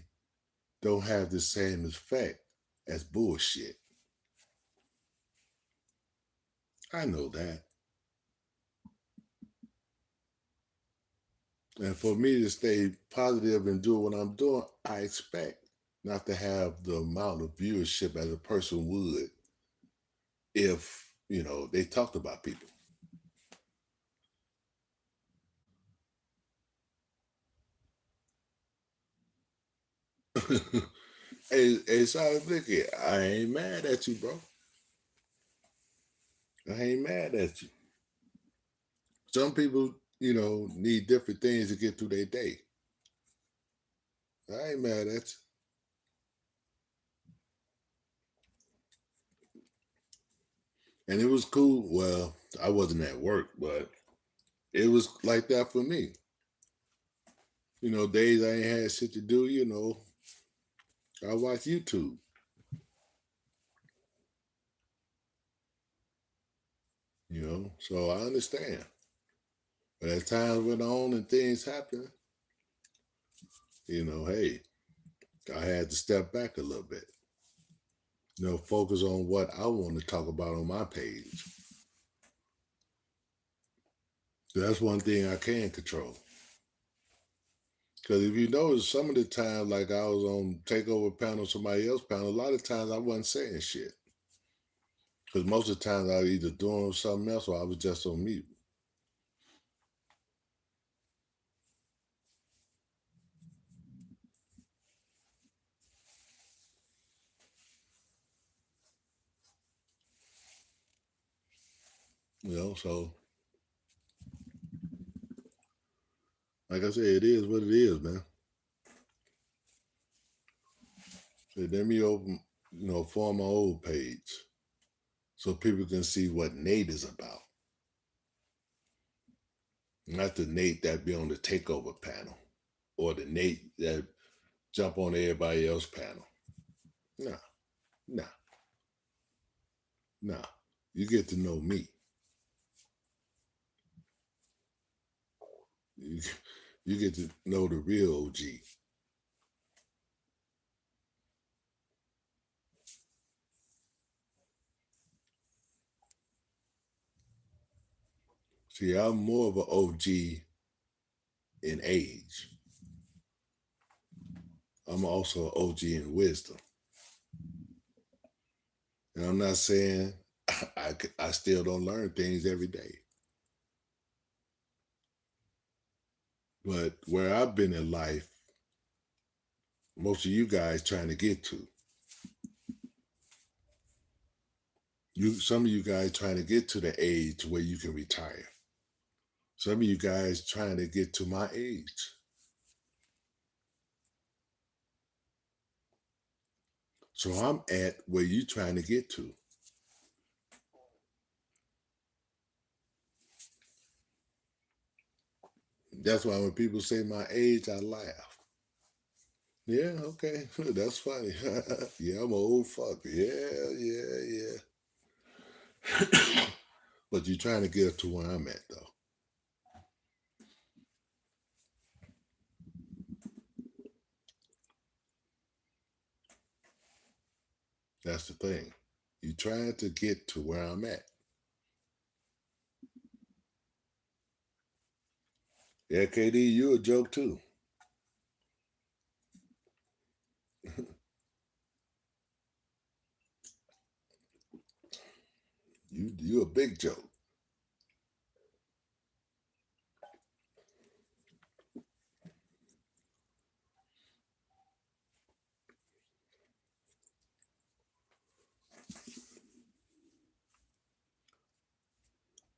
don't have the same effect as bullshit. I know that. And for me to stay positive and do what I'm doing, I expect not to have the amount of viewership as a person would if, they talked about people. Hey, sorry, Vicky, I ain't mad at you, bro. I ain't mad at you. Some people, need different things to get through their day. I ain't mad at you. And it was cool. Well, I wasn't at work, but it was like that for me. Days I ain't had shit to do, I watch YouTube. So I understand. But as times went on and things happened, hey, I had to step back a little bit. Focus on what I want to talk about on my page. That's one thing I can control. Because if you notice, some of the time, like I was on takeover panel, somebody else panel, a lot of times I wasn't saying shit. Because most of the times I was either doing something else or I was just on mute. So like I said, it is what it is, man. So let me open, form my old page so people can see what Nate is about. Not the Nate that be on the takeover panel or the Nate that jump on everybody else's panel. Nah. You get to know me. You get to know the real OG. See, I'm more of an OG in age. I'm also an OG in wisdom. And I'm not saying I still don't learn things every day. But where I've been in life, most of you guys trying to get to. Some of you guys trying to get to the age where you can retire. Some of you guys trying to get to my age. So I'm at where you trying to get to. That's why when people say my age, I laugh. Yeah, okay, that's funny. Yeah, I'm an old fuck. Yeah. But you're trying to get up to where I'm at, though. That's the thing. You trying to get to where I'm at. Yeah, KD, you a joke too. You a big joke.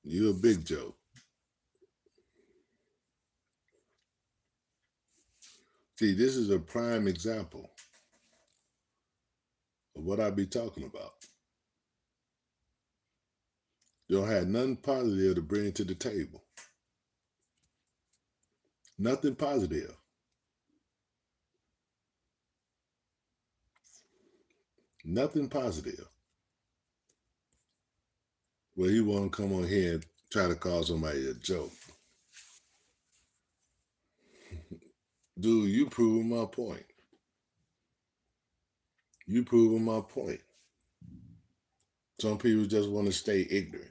You a big joke. See, this is a prime example of what I be talking about. You don't have nothing positive to bring to the table. Nothing positive. Nothing positive. Well, he won't come on here and try to call somebody a joke. Dude, you proving my point. You proving my point. Some people just want to stay ignorant.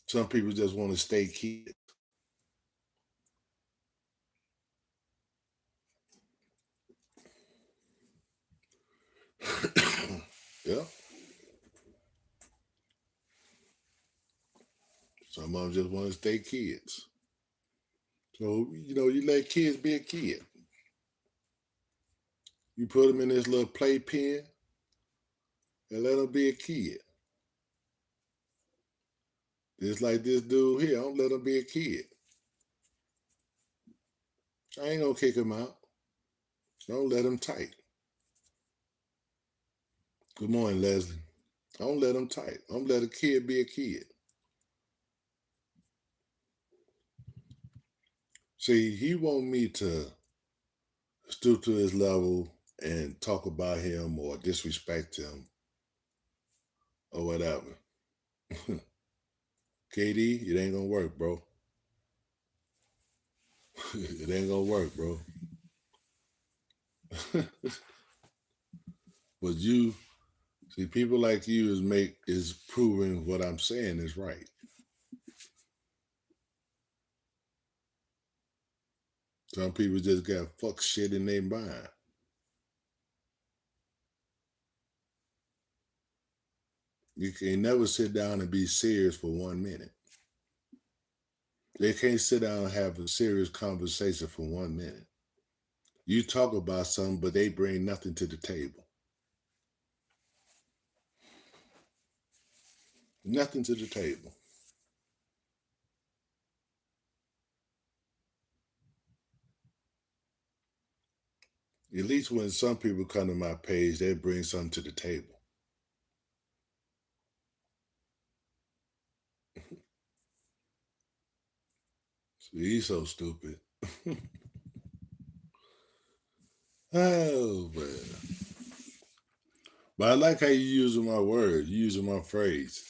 Some people just want to stay kids. Yeah. Some of them just want to stay kids. So, you let kids be a kid. You put them in this little playpen and let them be a kid. Just like this dude here, I'm let him be a kid. I ain't gonna kick him out. Don't let him tight. Good morning, Leslie. Don't let him tight. I'm let a kid be a kid. See, he want me to stoop to his level and talk about him or disrespect him or whatever. KD, it ain't gonna work, bro. It ain't gonna work, bro. But you see, people like you is proving what I'm saying is right. Some people just got fuck shit in their mind. You can never sit down and be serious for 1 minute. They can't sit down and have a serious conversation for 1 minute. You talk about something, but they bring nothing to the table. Nothing to the table. At least when some people come to my page, they bring something to the table. See, he's so stupid. Oh, man. But I like how you using my word, you using my phrase.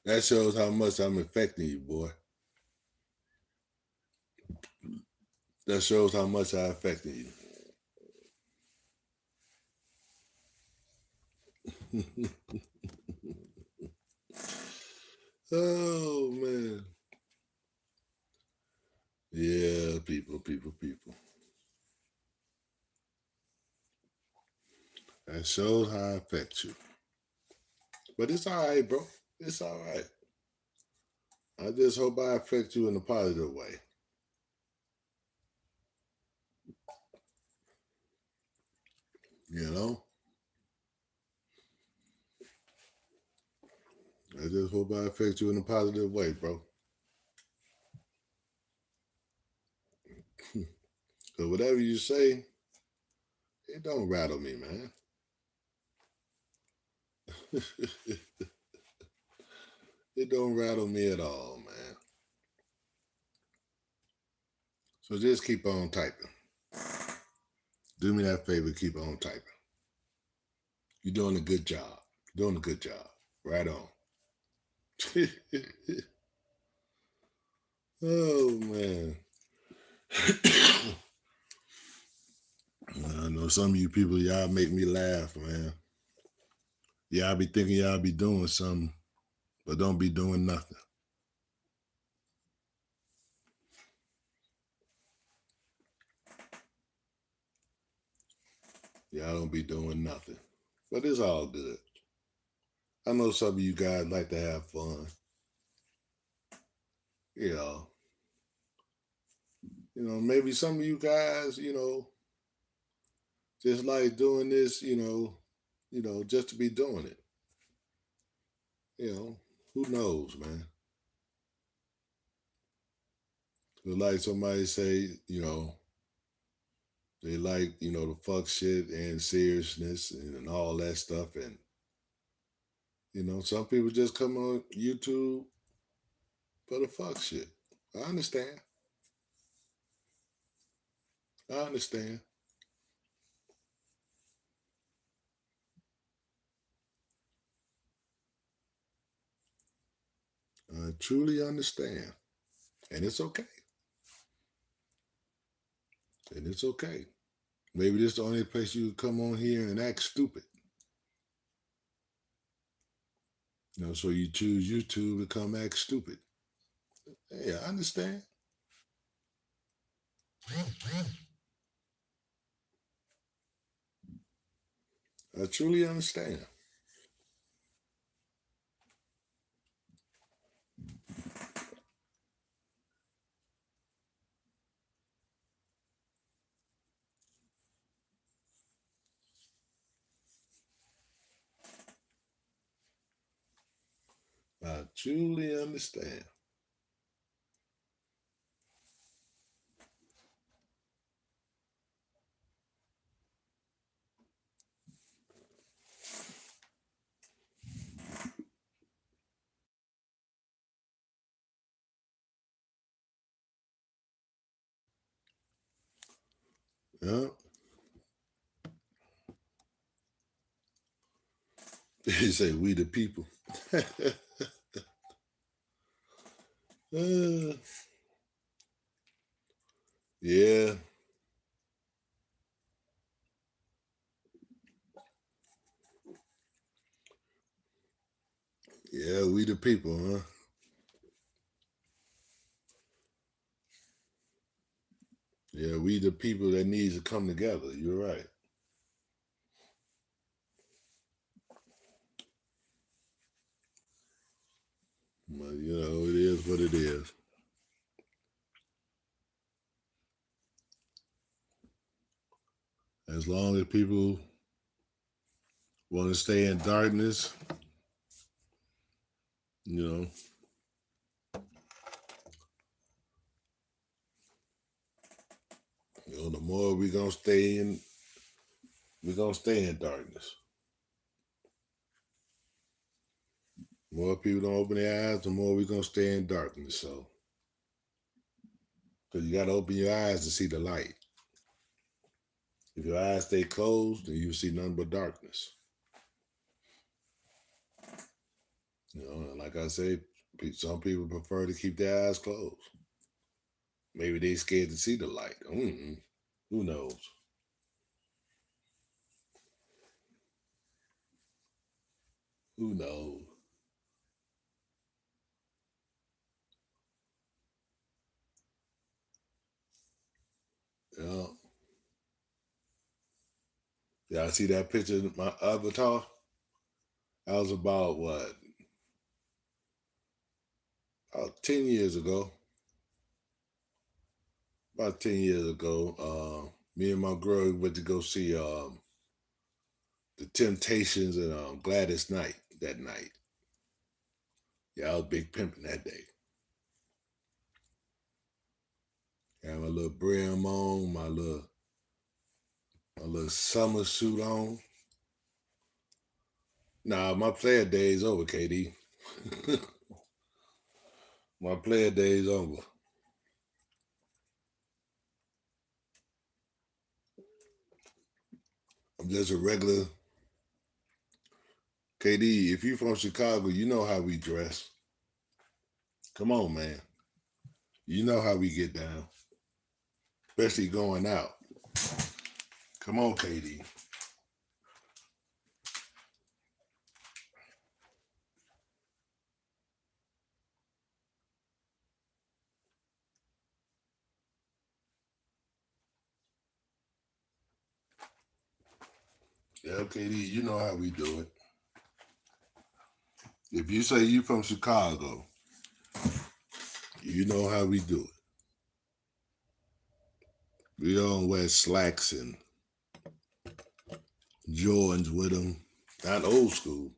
That shows how much I'm affecting you, boy. That shows how much I affected you. Oh, man. Yeah, people. That shows how I affect you. But it's all right, bro. It's all right. I just hope I affect you in a positive way. You know? I just hope I affect you in a positive way, bro. Because whatever you say, it don't rattle me, man. It don't rattle me at all, man. So just keep on typing. Do me that favor, keep on typing. You're doing a good job. Doing a good job. Right on. Oh, man. I know some of you people, y'all make me laugh, man. Y'all be thinking y'all be doing something, but don't be doing nothing. Y'all don't be doing nothing. But it's all good. I know some of you guys like to have fun. You know, maybe some of you guys, just like doing this, just to be doing it. Who knows, man? But like somebody say, they like, the fuck shit and seriousness and all that stuff. And, some people just come on YouTube for the fuck shit. I understand. I understand. I truly understand. And it's okay. And it's okay. Maybe this is the only place you come on here and act stupid. So you choose YouTube to come act stupid. Hey, I understand. I truly understand. I truly understand. Yeah. He say we the people. Yeah. Yeah, we the people, huh? Yeah, we the people that needs to come together. You're right. But it is what it is. As long as people want to stay in darkness, the more we're gonna stay in darkness. The more people don't open their eyes, the more we're gonna stay in darkness. So, because you gotta open your eyes to see the light. If your eyes stay closed, then you see nothing but darkness. And like I say, some people prefer to keep their eyes closed. Maybe they scared to see the light. Who knows? Who knows? Yeah. Yeah, I see that picture of my avatar. I was about what? About 10 years ago. About 10 years ago, me and my girl went to go see the Temptations and Gladys Knight that night. Yeah, I was big pimping that day. Had my little brim on, my little summer suit on. Nah, my player days over, KD. My player days over. I'm just a regular. KD, if you from Chicago, you know how we dress. Come on, man. You know how we get down. Especially going out. Come on, KD. Yeah, KD, you know how we do it. If you say you from Chicago, you know how we do it. We don't wear slacks and Jordans with them. Not old school.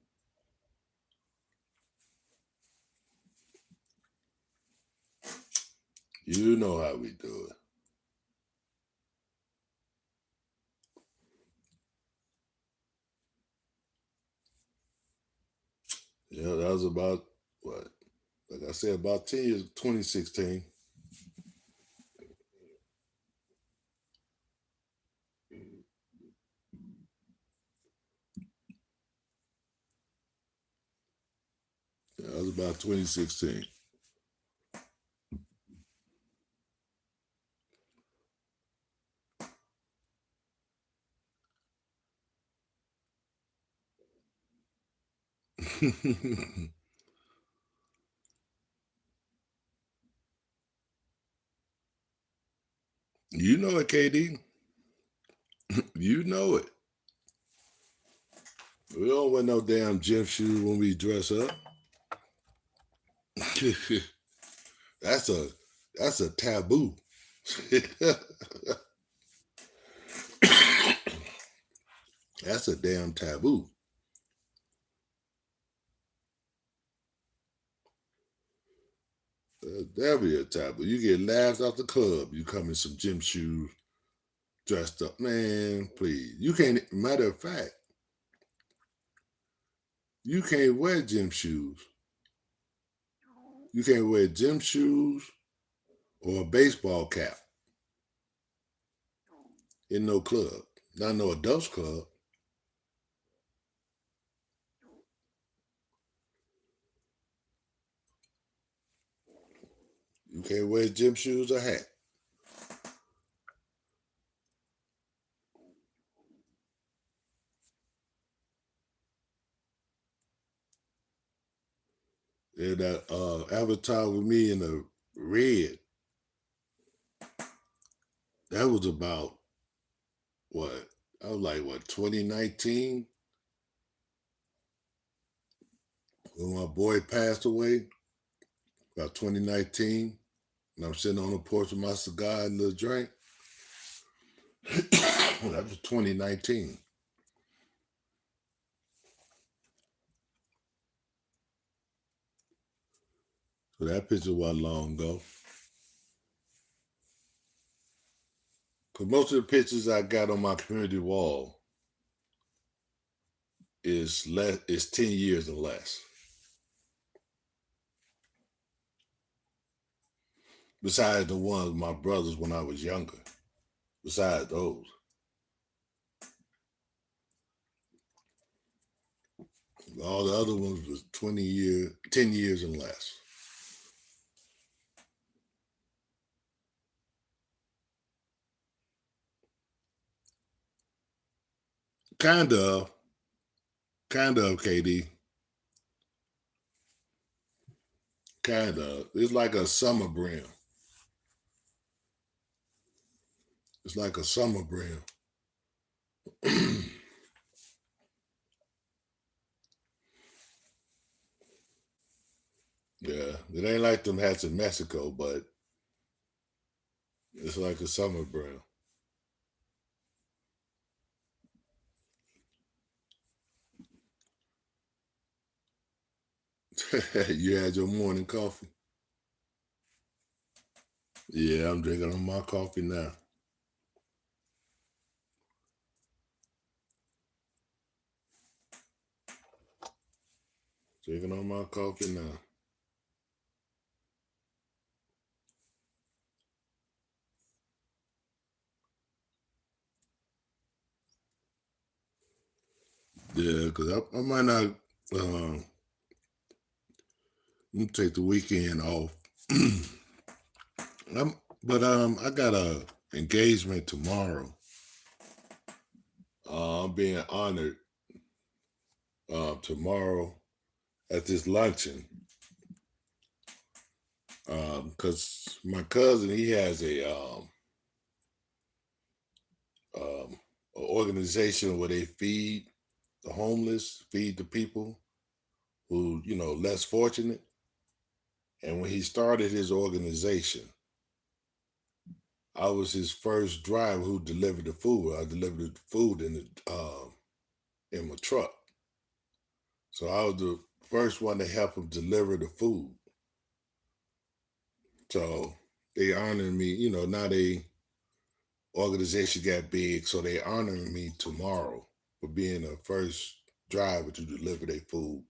You know how we do it. Yeah, that was about, what? Like I said, about 10 years, 2016. Yeah, that was about 2016. You know it, KD. You know it. We don't wear no damn gym shoes when we dress up. that's a taboo. That's a damn taboo. That'll be a taboo. You get laughed out the club. You come in some gym shoes, dressed up. Man, please. You can't, matter of fact, you can't wear gym shoes. You can't wear gym shoes or a baseball cap in no club. Not no adults club. You can't wear gym shoes or hat. And that avatar with me in the red, that was about what? I was like, what, 2019? When my boy passed away, about 2019. And I'm sitting on the porch with my cigar and a little drink. That was 2019. So that picture wasn't long ago. Because most of the pictures I got on my community wall is 10 years or less. Besides the ones with my brothers when I was younger. Besides those. All the other ones was 10 years and less. Kind of, KD. Kind of. It's like a summer brim. It's like a summer brim. Yeah, it ain't like them hats in Mexico, but it's like a summer brim. You had your morning coffee? Yeah, I'm drinking on my coffee now. Drinking on my coffee now. Yeah, because I might not I'm gonna take the weekend off. But I got a engagement tomorrow. I'm being honored tomorrow at this luncheon because my cousin, he has a organization where they feed the homeless, feed the people who, less fortunate. And when he started his organization, I was his first driver who delivered the food. I delivered the food in my truck. So I was the first one to help him deliver the food. So they honored me, now they organization got big, so they honoring me tomorrow for being the first driver to deliver their food,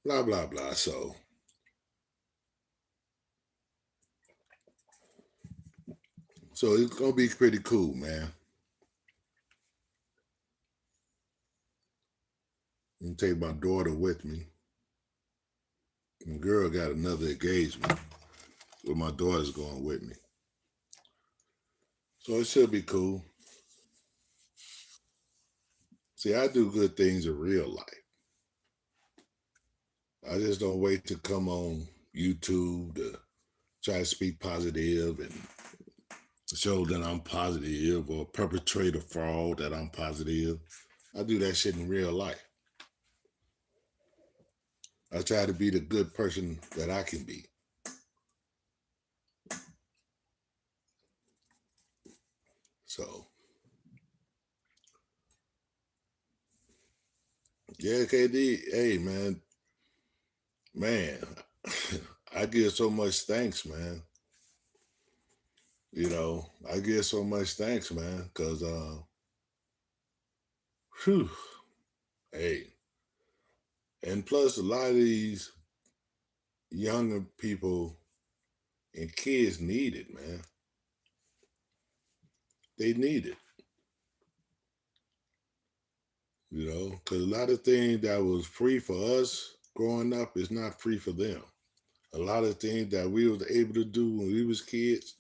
blah blah blah. So it's gonna be pretty cool, man. I'm gonna take my daughter with me. And girl got another engagement, but my daughter's going with me. So it should be cool. See, I do good things in real life. I just don't wait to come on YouTube to try to speak positive and show that I'm positive or perpetrate a fraud that I'm positive. I do that shit in real life. I try to be the good person that I can be. So, yeah, KD, hey, man, I give so much thanks, man. I give so much thanks, man, because, whew, hey, and plus a lot of these younger people and kids need it, man. They need it, because a lot of things that was free for us growing up is not free for them. A lot of things that we was able to do when we was kids,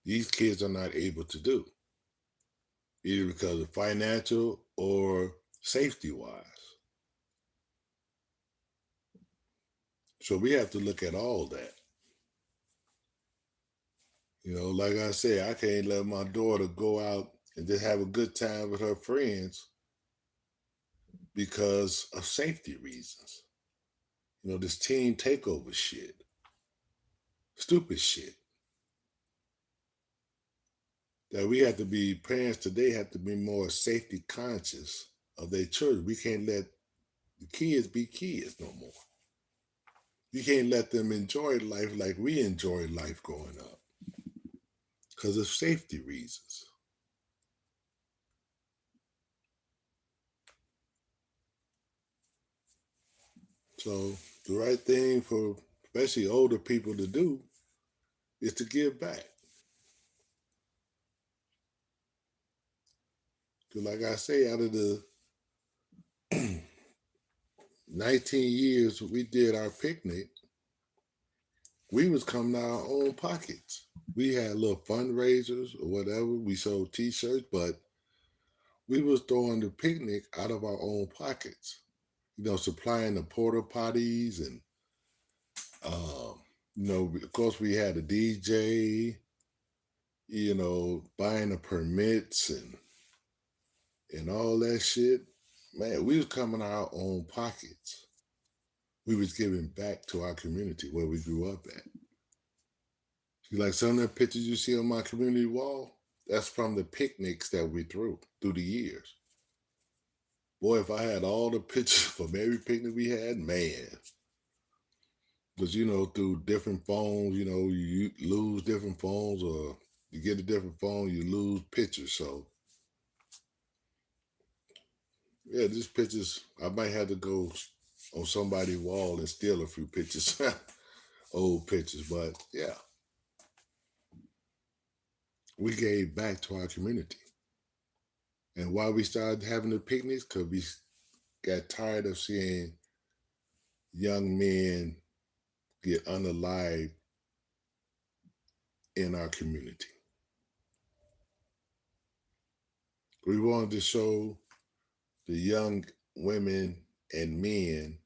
these kids are not able to do, either because of financial or safety wise. So we have to look at all that. Like I said, I can't let my daughter go out and just have a good time with her friends because of safety reasons. This teen takeover shit, stupid shit. That we have to be, parents today have to be more safety conscious of their children. We can't let the kids be kids no more. You can't let them enjoy life like we enjoyed life growing up because of safety reasons. So the right thing for especially older people to do is to give back. Because like I say, out of the 19 years we did our picnic, we was coming out of our own pockets. We had little fundraisers or whatever. We sold t-shirts, but we was throwing the picnic out of our own pockets. Supplying the porta potties and, of course we had a DJ, buying the permits and all that shit. Man, we was coming out of our own pockets. We was giving back to our community where we grew up at. Like some of the pictures you see on my community wall, that's from the picnics that we threw through the years. Boy, if I had all the pictures from every picnic we had, man. Because, through different phones, you lose different phones, or you get a different phone, you lose pictures. So, yeah, these pictures, I might have to go on somebody's wall and steal a few pictures, old pictures. But, yeah, we gave back to our community. And why we started having the picnics? Because we got tired of seeing young men get unalived in our community. We wanted to show the young women and men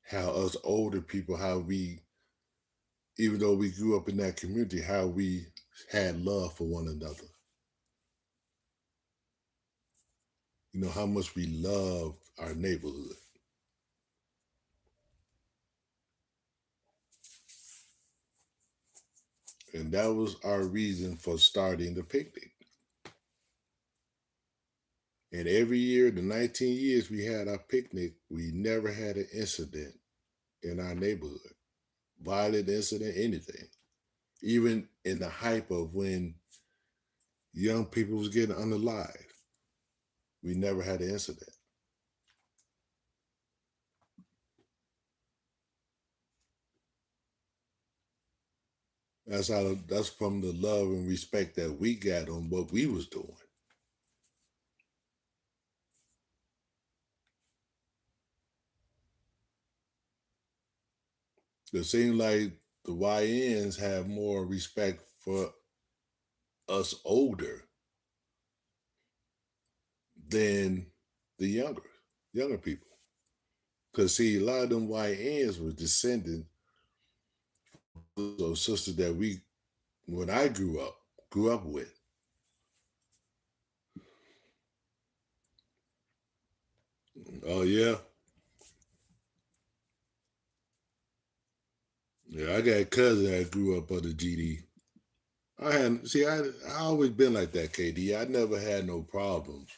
how us older people, how we, even though we grew up in that community, how we had love for one another. You know, how much we loved our neighborhood. And that was our reason for starting the picnic. And every year, the 19 years we had our picnic, we never had an incident in our neighborhood. Violent incident, anything. Even in the hype of when young people was getting unalive, we never had an incident. That's from the love and respect that we got on what we was doing. It seems like the YNs have more respect for us older than the younger people. Because see, a lot of them YNs were descending of sisters that we, when I grew up with. Oh yeah. Yeah, I got a cousin that grew up under GD. I always been like that, KD. I never had no problems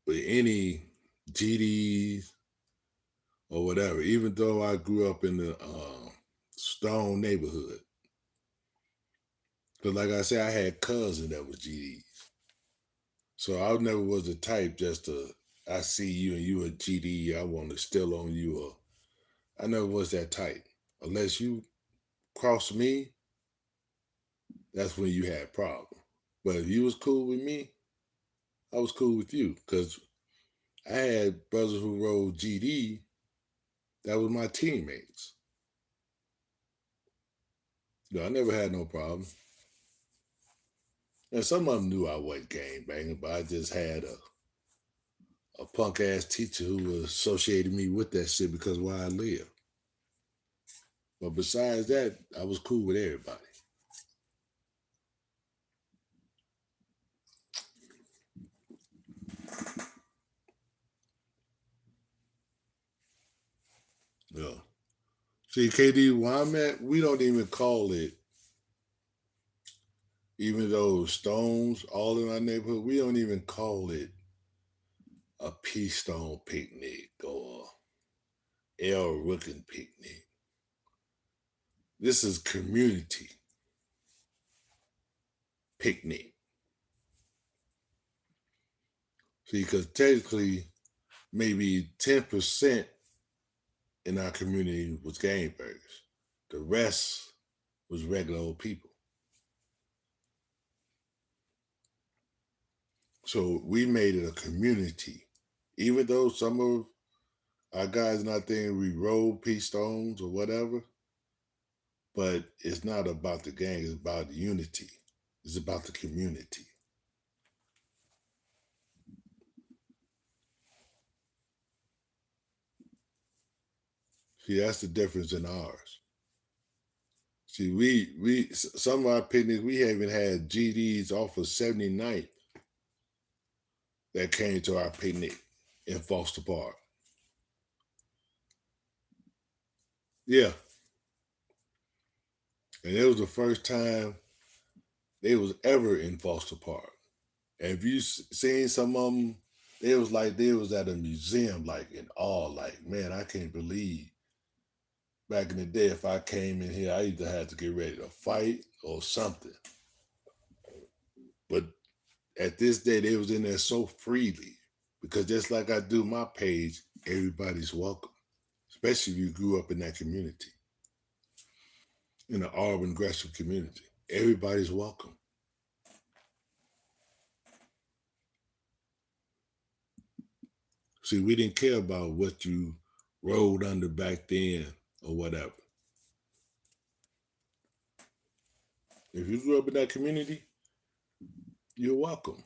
with any GDs or whatever, even though I grew up in the Stone neighborhood. Because like I said, I had cousins that was GDs. So I never was the type just to, I see you and you a GD, I want to steal on you. Or I never was that type. Unless you cross me, that's when you had problems. But if you was cool with me, I was cool with you. Because I had brothers who rode GD that was my teammates. I never had no problem. And some of them knew I wasn't gang banging, but I just had a punk ass teacher who associated me with that shit because of where I live. But besides that, I was cool with everybody. Yeah. See, KD, where I'm at, we don't even call it, even though stones all in our neighborhood, we don't even call it a Peace Stone picnic or L. Rookin picnic. This is community picnic. See, because technically, maybe 10% in our community was gangbangers. The rest was regular old people. So we made it a community. Even though some of our guys not thinking we rolled Peace Stones or whatever, but it's not about the gang, it's about the unity. It's about the community. See, that's the difference in ours. See, we some of our picnics, we even had GDs off of 79th that came to our picnic in Foster Park. Yeah. And it was the first time they was ever in Foster Park. And if you seen some of them, it was like they was at a museum, like in awe, like, man, I can't believe back in the day, if I came in here, I either had to get ready to fight or something. But at this day, they was in there so freely, because just like I do my page, everybody's welcome, especially if you grew up in that community, in the Auburn Gresham community. Everybody's welcome. See, we didn't care about what you rolled under back then or whatever. If you grew up in that community, you're welcome.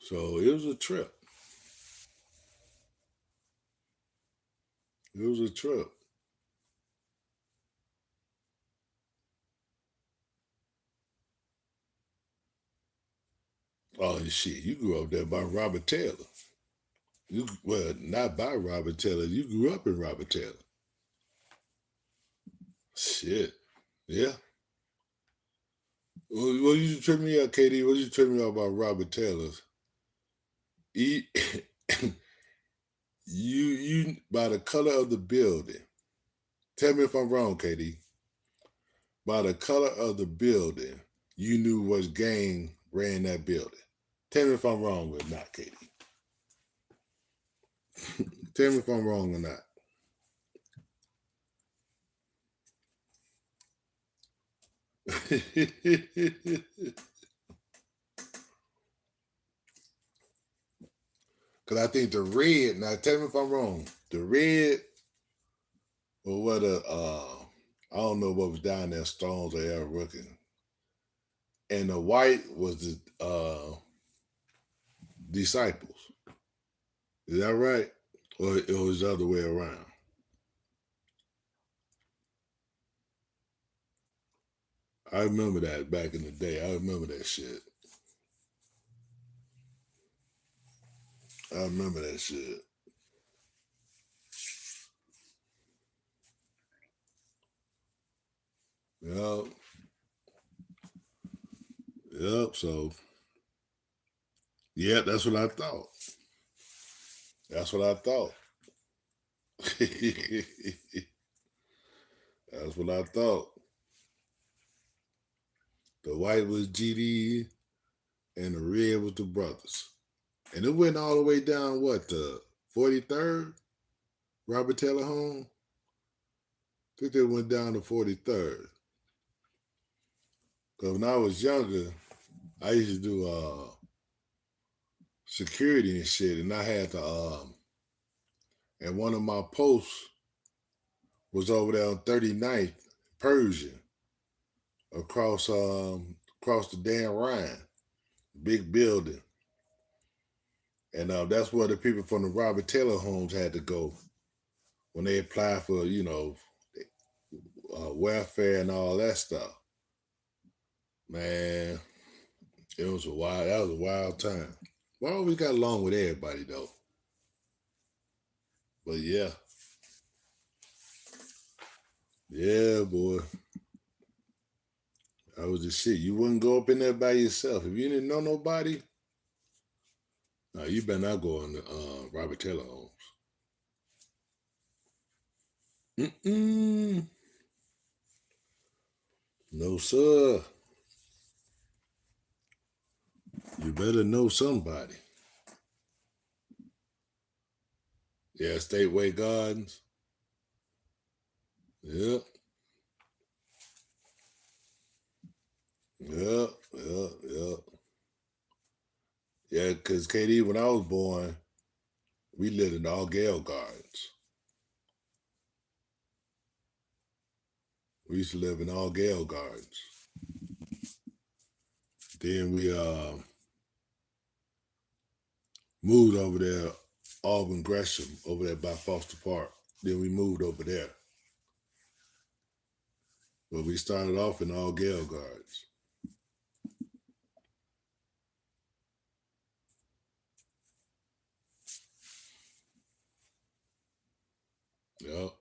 So it was a trip. It was a trip. Oh shit! You grew up there by Robert Taylor. You well, not by Robert Taylor. You grew up in Robert Taylor. Shit. Yeah. What you tripping me out, KD? What you tripping me out about Robert Taylor's? He, you by the color of the building. Tell me if I'm wrong, KD. By the color of the building, you knew what gang ran that building. Tell me if I'm wrong or not, KD. Tell me if I'm wrong or not. Because I think the red, now tell me if I'm wrong, the red, or what I don't know what was down there, Stones or Air Rookie. And the white was the Disciples. Is that right? Or it was the other way around? I remember that back in the day. I remember that shit. I remember that shit. Yep. Yep. So, yeah, that's what I thought. That's what I thought. That's what I thought. The white was GD and the red was the brothers. And it went all the way down, what, the 43rd? Robert Taylor home? I think they went down to 43rd. Because when I was younger, I used to do security and shit, and I had to, and one of my posts was over there on 39th, Persian, across the damn Rhine, big building. And that's where the people from the Robert Taylor homes had to go when they applied for, welfare and all that stuff. Man, that was a wild time. We always got along with everybody though. But yeah. Yeah, boy. That was the shit. You wouldn't go up in there by yourself. If you didn't know nobody, no, you better not go in the Robert Taylor homes. Mm-mm. No, sir. You better know somebody. Yeah, Stateway Gardens. Yep. Yep. Yep. Yep. Yeah, because KD, when I was born, we lived in all Gale Gardens. We used to live in all Gale Gardens. Then we moved over there, Auburn Gresham, over there by Foster Park. Then we moved over there. But we started off in all Gale Gardens. Yep.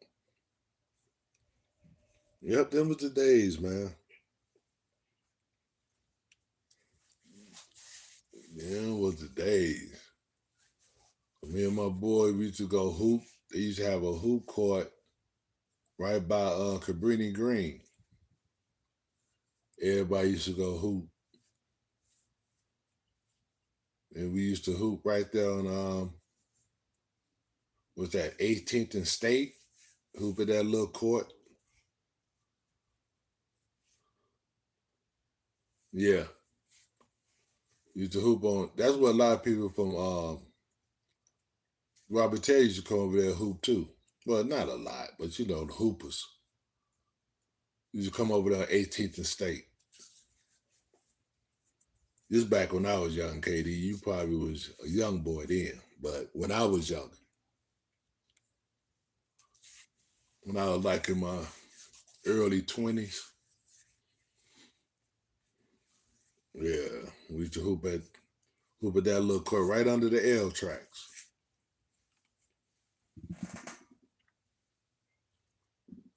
Yep, them was the days, man. Them was the days. Me and my boy, we used to go hoop. They used to have a hoop court right by Cabrini Green. Everybody used to go hoop. And we used to hoop right there on what's that, 18th and State? Hoop at that little court. Yeah. Used to hoop on. That's where a lot of people from Robert Taylor used to come over there and hoop too. Well, not a lot, but the hoopers. Used to come over there on 18th and State. This back when I was young, KD. You probably was a young boy then, but when I was younger, when I was like in my early 20s, yeah, we used to hoop at that little court right under the L tracks.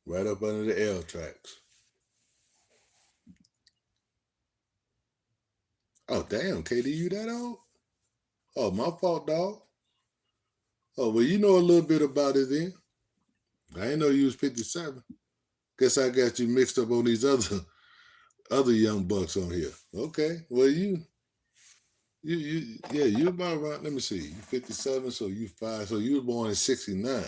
Right up under the L tracks. Oh, damn, KD, you that old? Oh, my fault, dog. Oh, well, you know a little bit about it then. I ain't know you was 57. Guess I got you mixed up on these other young bucks on here. Okay, well, you about right. Let me see. You 57, so you 5. So you were born in 69.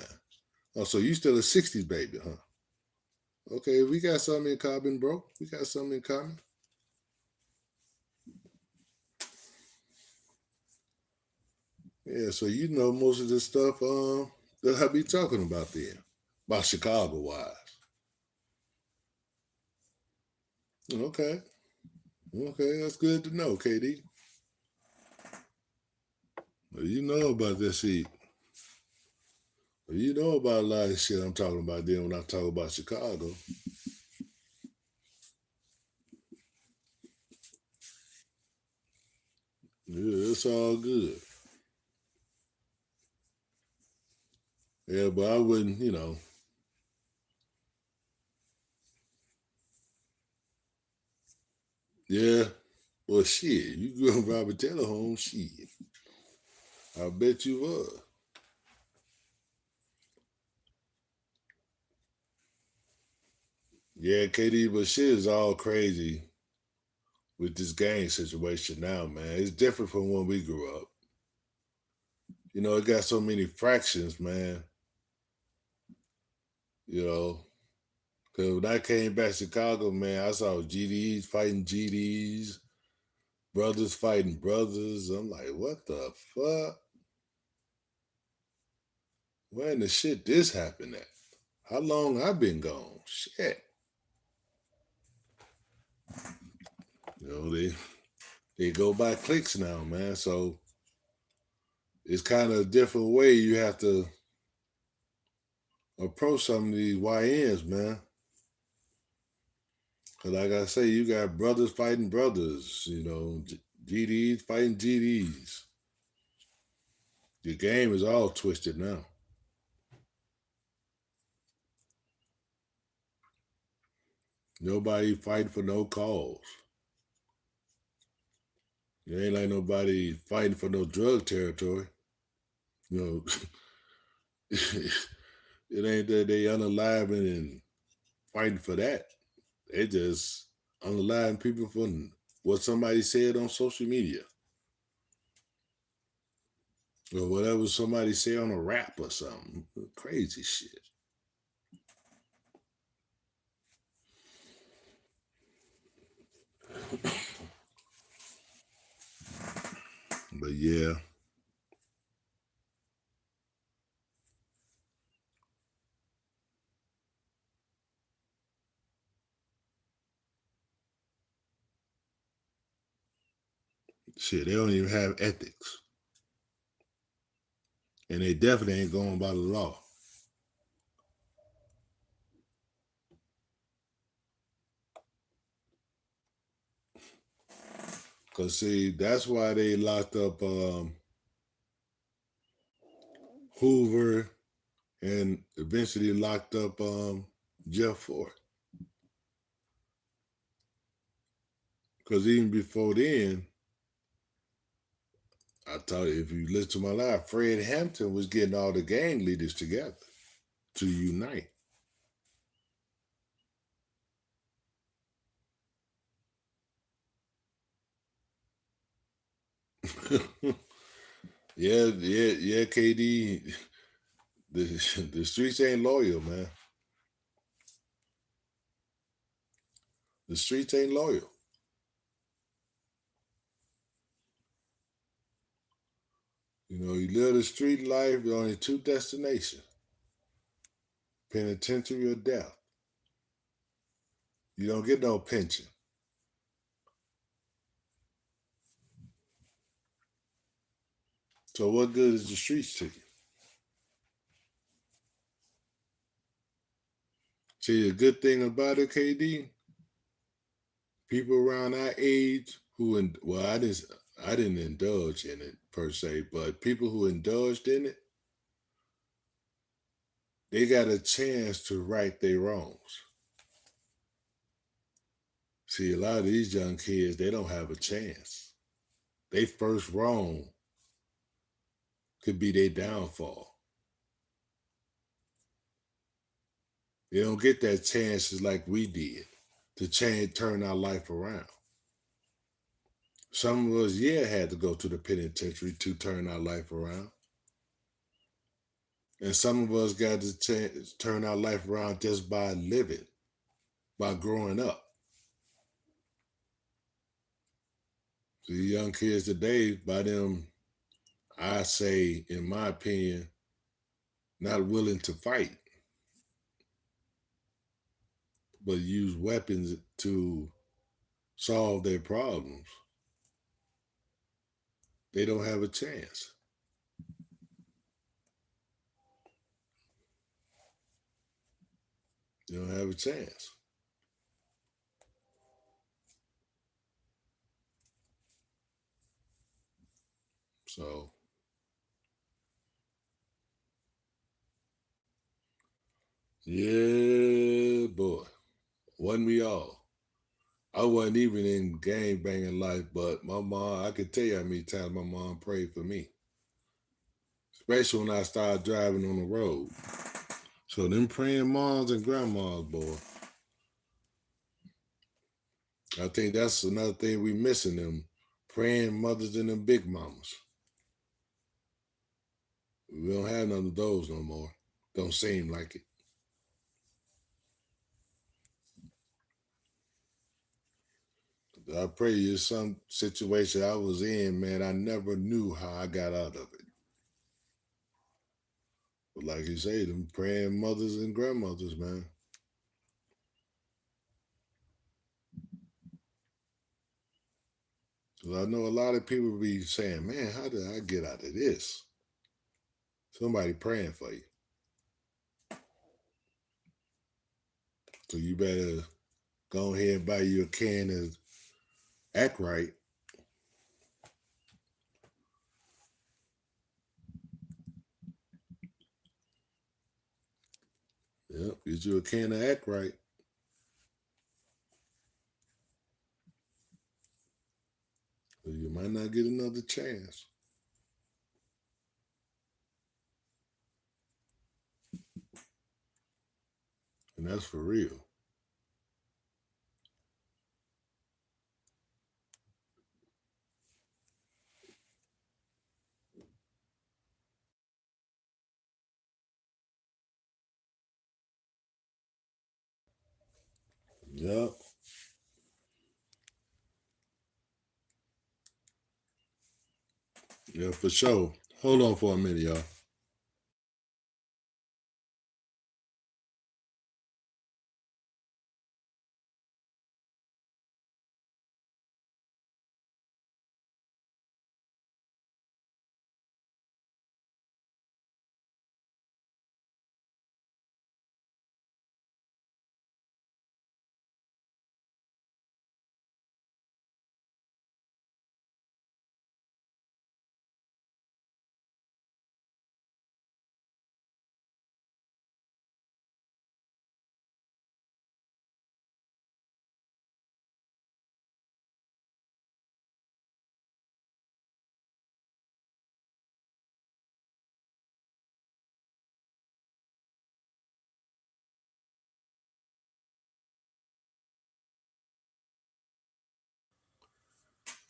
Oh, so you still a 60s baby, huh? Okay, we got something in common, bro. We got something in common. Yeah, so you know most of the stuff that I be talking about then. About Chicago wise. Okay. Okay, that's good to know, KD. Well, you know about this shit. Well, you know about a lot of shit I'm talking about then when I talk about Chicago. Yeah, it's all good. Yeah, but I wouldn't, Yeah. Well, shit, you grew up Robert Taylor home, shit. I bet you was. Yeah, KD, but shit is all crazy with this gang situation now, man. It's different from when we grew up. You know, it got so many fractions, man. You know, because when I came back to Chicago, man, I saw GDs fighting GDs, brothers fighting brothers. I'm like, what the fuck? When the shit this happened at? How long I been gone? Shit. You know, they go by clicks now, man. So it's kind of a different way you have to approach some of these YNs, man. Cause like I say, you got brothers fighting brothers, GDs fighting GDs. The game is all twisted now. Nobody fighting for no cause. It ain't like nobody fighting for no drug territory. You know, it ain't that they unaliving and fighting for that. They just unaliving people for what somebody said on social media. Or whatever somebody say on a rap or something. Crazy shit. But yeah. Shit, they don't even have ethics. And they definitely ain't going by the law. Cause see, that's why they locked up Hoover and eventually locked up Jeff Ford. Cause even before then, I tell you, if you listen to my live, Fred Hampton was getting all the gang leaders together to unite. yeah, KD. The streets ain't loyal, man. The streets ain't loyal. You live the street life, there's only two destinations. Penitentiary or death. You don't get no pension. So what good is the streets to you? See, the good thing about it, KD, people around our age who, I didn't indulge in it per se, but people who indulged in it, they got a chance to right their wrongs. See, a lot of these young kids, they don't have a chance. They first wrong could be their downfall. They don't get that chances like we did to turn our life around. Some of us, had to go to the penitentiary to turn our life around. And some of us got to turn our life around just by living, by growing up. So the young kids today, by them, I say, in my opinion, not willing to fight, but use weapons to solve their problems. They don't have a chance. They don't have a chance. So, yeah, boy, wasn't we all? I wasn't even in gang banging life, but my mom, I could tell you how many times my mom prayed for me, especially when I started driving on the road. So them praying moms and grandmas, boy, I think that's another thing we missing, them praying mothers and them big mamas. We don't have none of those no more. Don't seem like it. I pray you some situation I was in, man, I never knew how I got out of it. But like you say, them praying mothers and grandmothers, man. Because I know a lot of people be saying, man, how did I get out of this? Somebody praying for you. So you better go ahead and buy you a can of Act Right. Yep, get you a can of Act Right. So you might not get another chance. And that's for real. Yep. Yeah, for sure. Hold on for a minute, y'all.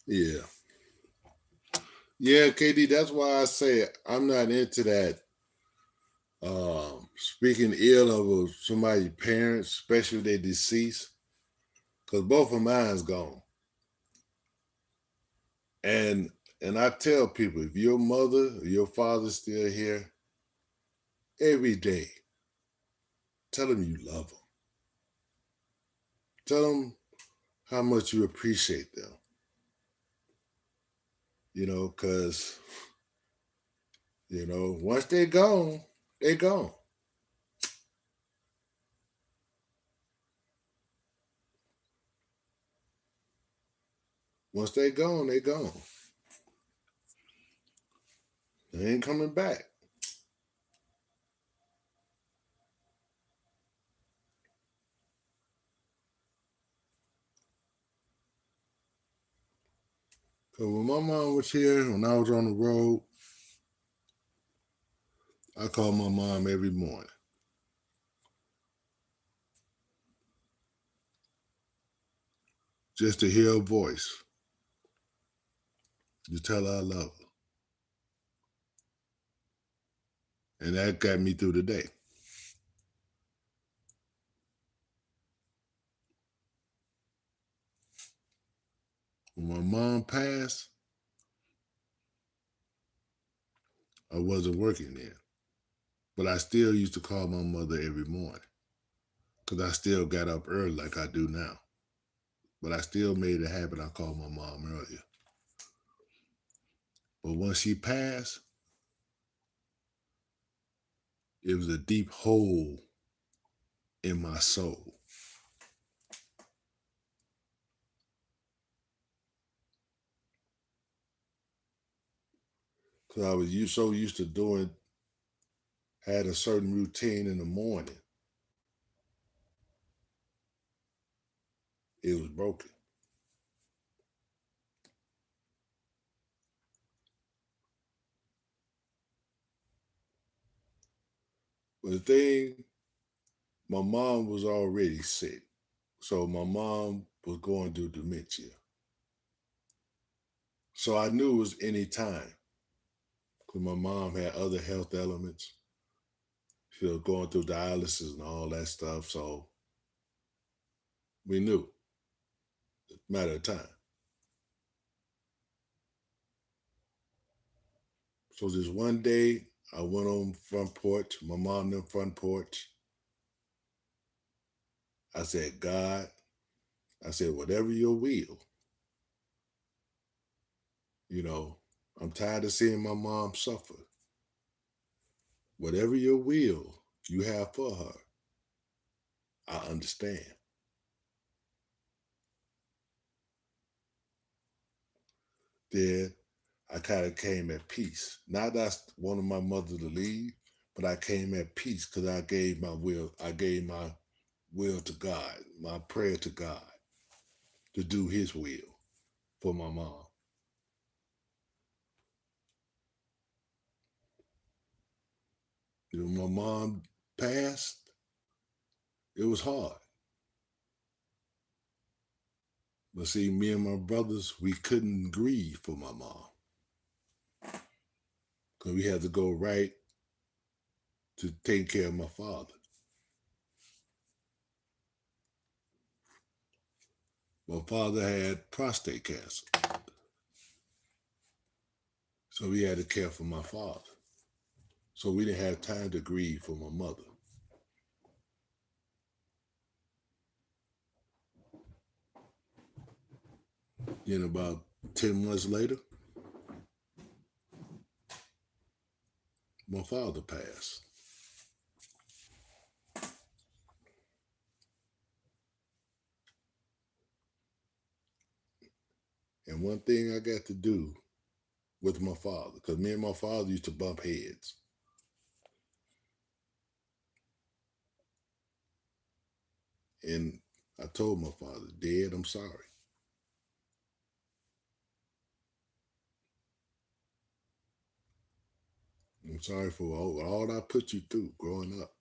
Yeah. Yeah, KD, that's why I say I'm not into that speaking ill of somebody's parents, especially if they deceased, because both of mine's gone. And I tell people, if your mother or your father's still here, every day, tell them you love them. Tell them how much you appreciate them. You know, because You know, once they're gone, they're gone. Once they're gone, they're gone. They ain't coming back. Cause when my mom was here, when I was on the road, I called my mom every morning. Just to hear her voice. To tell her I love her. And that got me through the day. When my mom passed, I wasn't working then. But I still used to call my mother every morning. Because I still got up early like I do now. But I still made it a habit. I called my mom earlier. But once she passed, it was a deep hole in my soul. Because I was so used to doing, had a certain routine in the morning. It was broken. But the thing, my mom was already sick. So my mom was going through dementia. So I knew it was any time. Because my mom had other health elements. She was going through dialysis and all that stuff. So we knew. It's a matter of time. So this one day, I went on front porch, my mom in front porch. I said, God, I said, whatever your will. You know, I'm tired of seeing my mom suffer. Whatever your will you have for her, I understand. Then I kind of came at peace. Not that I wanted my mother to leave, but I came at peace because I gave my will to God, my prayer to God to do his will for my mom. When my mom passed, it was hard. But see, me and my brothers, we couldn't grieve for my mom. Because we had to go right to take care of my father. My father had prostate cancer. So we had to care for my father. So we didn't have time to grieve for my mother. Then about 10 months later, my father passed. And one thing I got to do with my father, because me and my father used to bump heads. And I told my father, Dad, I'm sorry. I'm sorry for all I put you through growing up.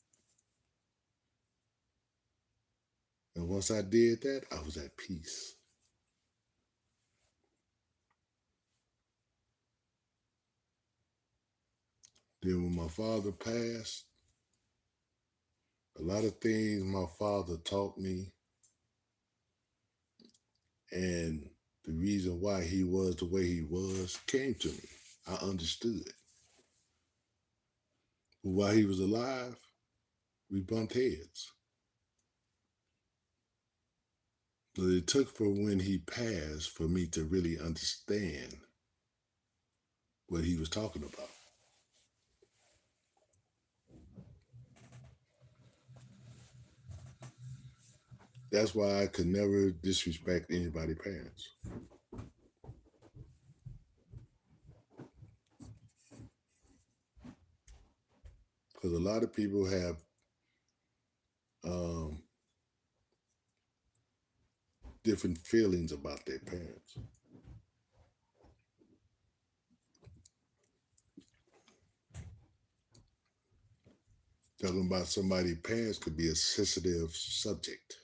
And once I did that, I was at peace. Then when my father passed, a lot of things my father taught me, and the reason why he was the way he was came to me. I understood. But while he was alive, we bumped heads. But it took for when he passed for me to really understand what he was talking about. that's why I could never disrespect anybody's parents. Because a lot of people have different feelings about their parents. Talking about somebody's parents could be a sensitive subject.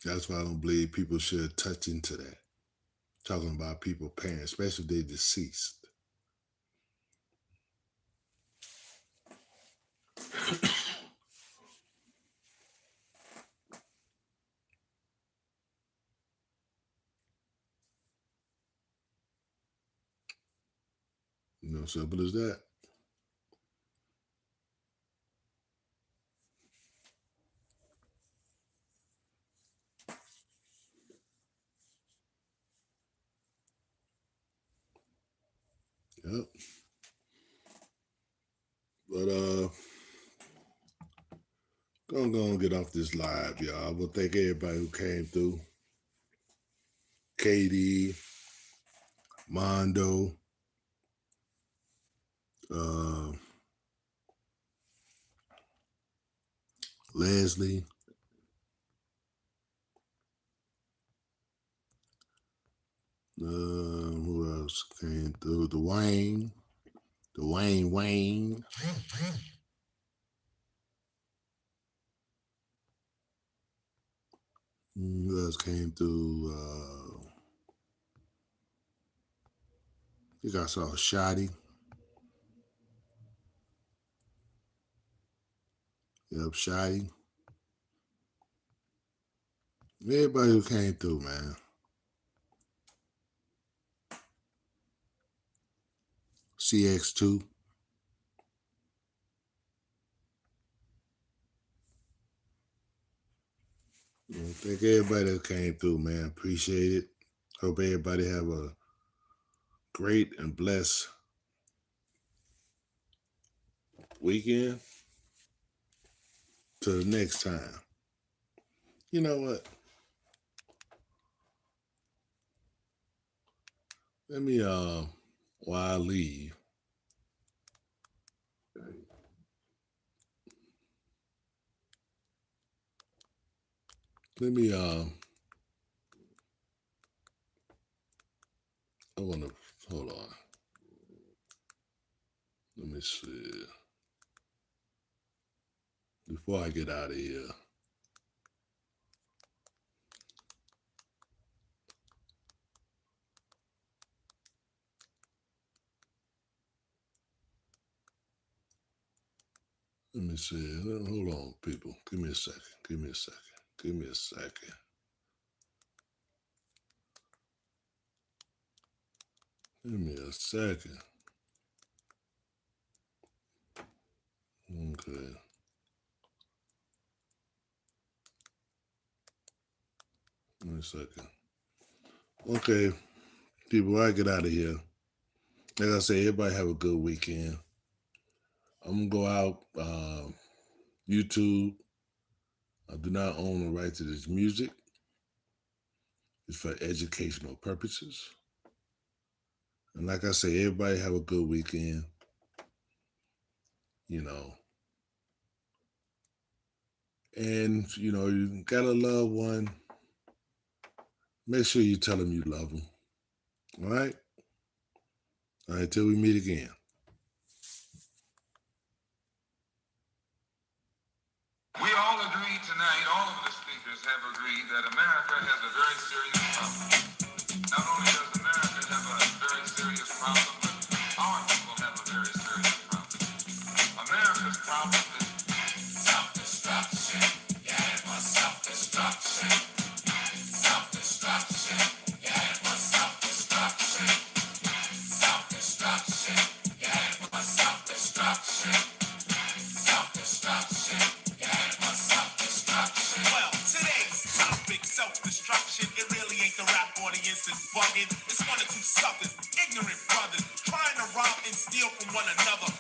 That's why I don't believe people should touch into that. Talking about people's parents, especially if they're deceased. Simple as that. Yep. But I'm gonna get off this live, y'all. I will thank everybody who came through. Katie, Mondo, Leslie, who else came through? Dwayne. Who else came through? I think I saw Shotty. Yep, Shotty. Everybody who came through, man. CX2. Thank everybody that came through, man. Appreciate it. Hope everybody have a great and blessed weekend. Till the next time. You know what? Let me while I leave. Let me I wanna hold on. Let me see. Before I get out of here. Let me see. Hold on, people. Give me a second. Give me a second. Give me a second. Give me a second. Okay. Give me a second. Okay, people, I get out of here. Like I say, everybody have a good weekend. I'm gonna go out, YouTube. I do not own the right to this music. It's for educational purposes. And like I say, everybody have a good weekend. And, you got a loved one. Make sure you tell them you love them. All right? All right, till we meet again. We all agree tonight, all of the speakers have agreed that America has a very serious problem. Not only does America have a very serious problem, but our people have a very serious problem. America's problem is self-destruction. Yeah, it was self-destruction. Self-destruction. Yeah, it was self-destruction. Self-destruction. Yeah, it was self-destruction. Self-destruction. Well, today's topic, self-destruction. It really ain't the rap audience is bugging. It's one or two suckers, ignorant brothers, trying to rob and steal from one another.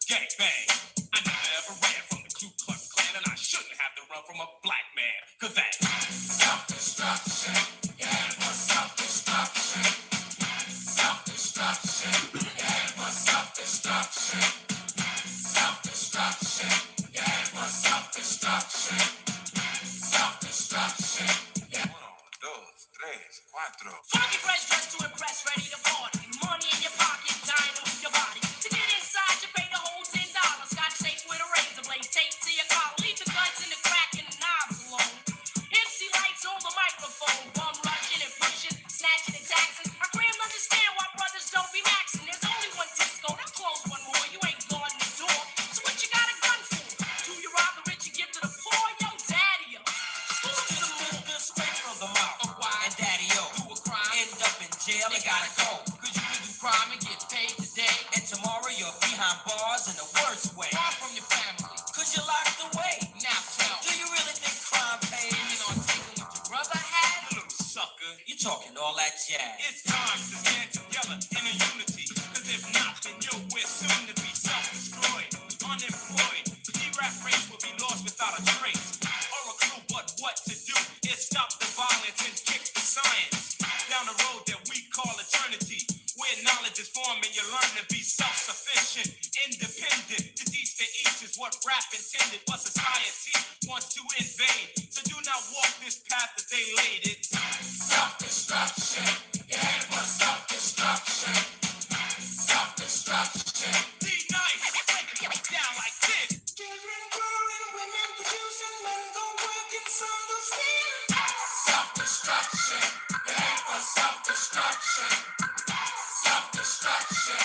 Gang bang. I never ever ran from the Ku Klux Klan, and I shouldn't have to run from a black man, cause that's self-destruction. Yeah, for self-destruction. Self-destruction. Yeah, for self-destruction. Self-destruction. Yeah, for self-destruction. Self-destruction. Yeah. 1, 2, 3, 4. Funky fresh dress to impress, ready to party. Money in your pocket, dying to move your body. To get inside, you pay the whole $10. Scotch tape with a razor blade, tape to your collar. Leave the guns in the crack and the knobs alone. MC lights on the microphone, bum rushing and pushing, snatching and taxing. I can't understand why brothers don't be maxing. There's only one disco, now close one more. You ain't guarding the door, so what you got a gun for? Do you rob the rich and give to the poor? Yo, daddy, yo. School some more. Good straight from the mouth. And daddy-o, do a crime, end up in jail, and gotta go. Cause you can do crime and get paid today, and tomorrow you're behind bars in the worst way. Far from your family, cause you're locked away. Now tell me, do you really think crime pays? You on taking what your brother had? You little sucker. You talking all that jazz. It's time to stand together in a unity. Cause if not, then we're soon to be self-destroyed, unemployed. The rap race will be lost without a trace or a clue but what to do is stop the violence and kick the science down the road that we call eternity, where knowledge is formed and you learn to be self-sufficient, independent. To teach to each is what rap intended, but society wants to invade. So do not walk this path that they laid. It's self-destruction. Yeah, for self-destruction. Self-destruction. D-Nice, break it down like this. Children growing, women producing, men go working, some go stealing. Self-destruction. Yeah, for self-destruction. Self-destruction.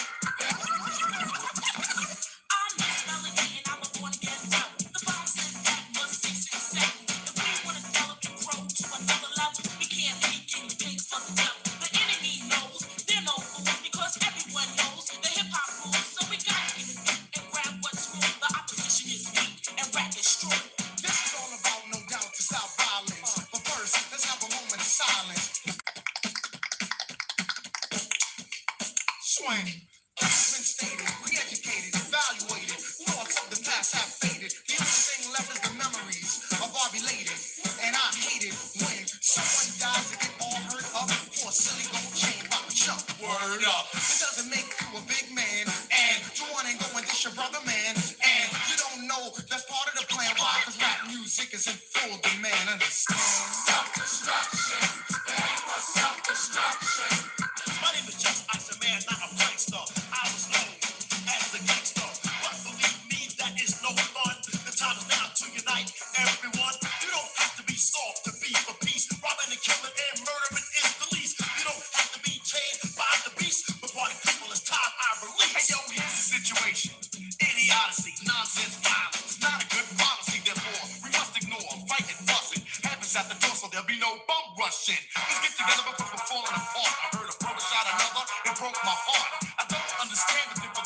I'm Miss Melody and I'm a born again dope. The Bible said that must cease and settle. If we want to develop and grow to another level, we can't be guinea pigs for the devil. The enemy knows they're no fools because everyone knows the hip hop rules. So we gotta get it deep and grab what's wrong. The opposition is weak and rap is strong. This is all about, no doubt, to stop violence. But first, let's have a moment of silence. Swing. It's been stated, re-educated, evaluated. Thoughts of the past have faded. The only thing left is the memories of our belated. And I hate it when someone dies to get all hurt up for a silly gold chain by a chump. Word up. It doesn't make you a big man. And you want to go and dish your brother, man. And you don't know that's part of the plan. Why? Because rap music is in full demand. Understand? Self-destruction. Yeah, for self-destruction. My name is Just Ice, a man, not a prankster. I was known as the gangster, but believe me, that is no fun. The time is now to unite everyone. You don't have to be soft to be for peace. Robbing and killing and murdering is the least. You don't have to be chained by the beast. But party people, it's time I release. Hey yo, here's the situation. Idiocy, nonsense, violence. Not a good policy, therefore we must ignore. Fight and fuss it. Happens at the door, so there'll be no bum rushing. Let's get together because we're falling apart. I heard a brother shot another, it broke my heart. I don't understand the difference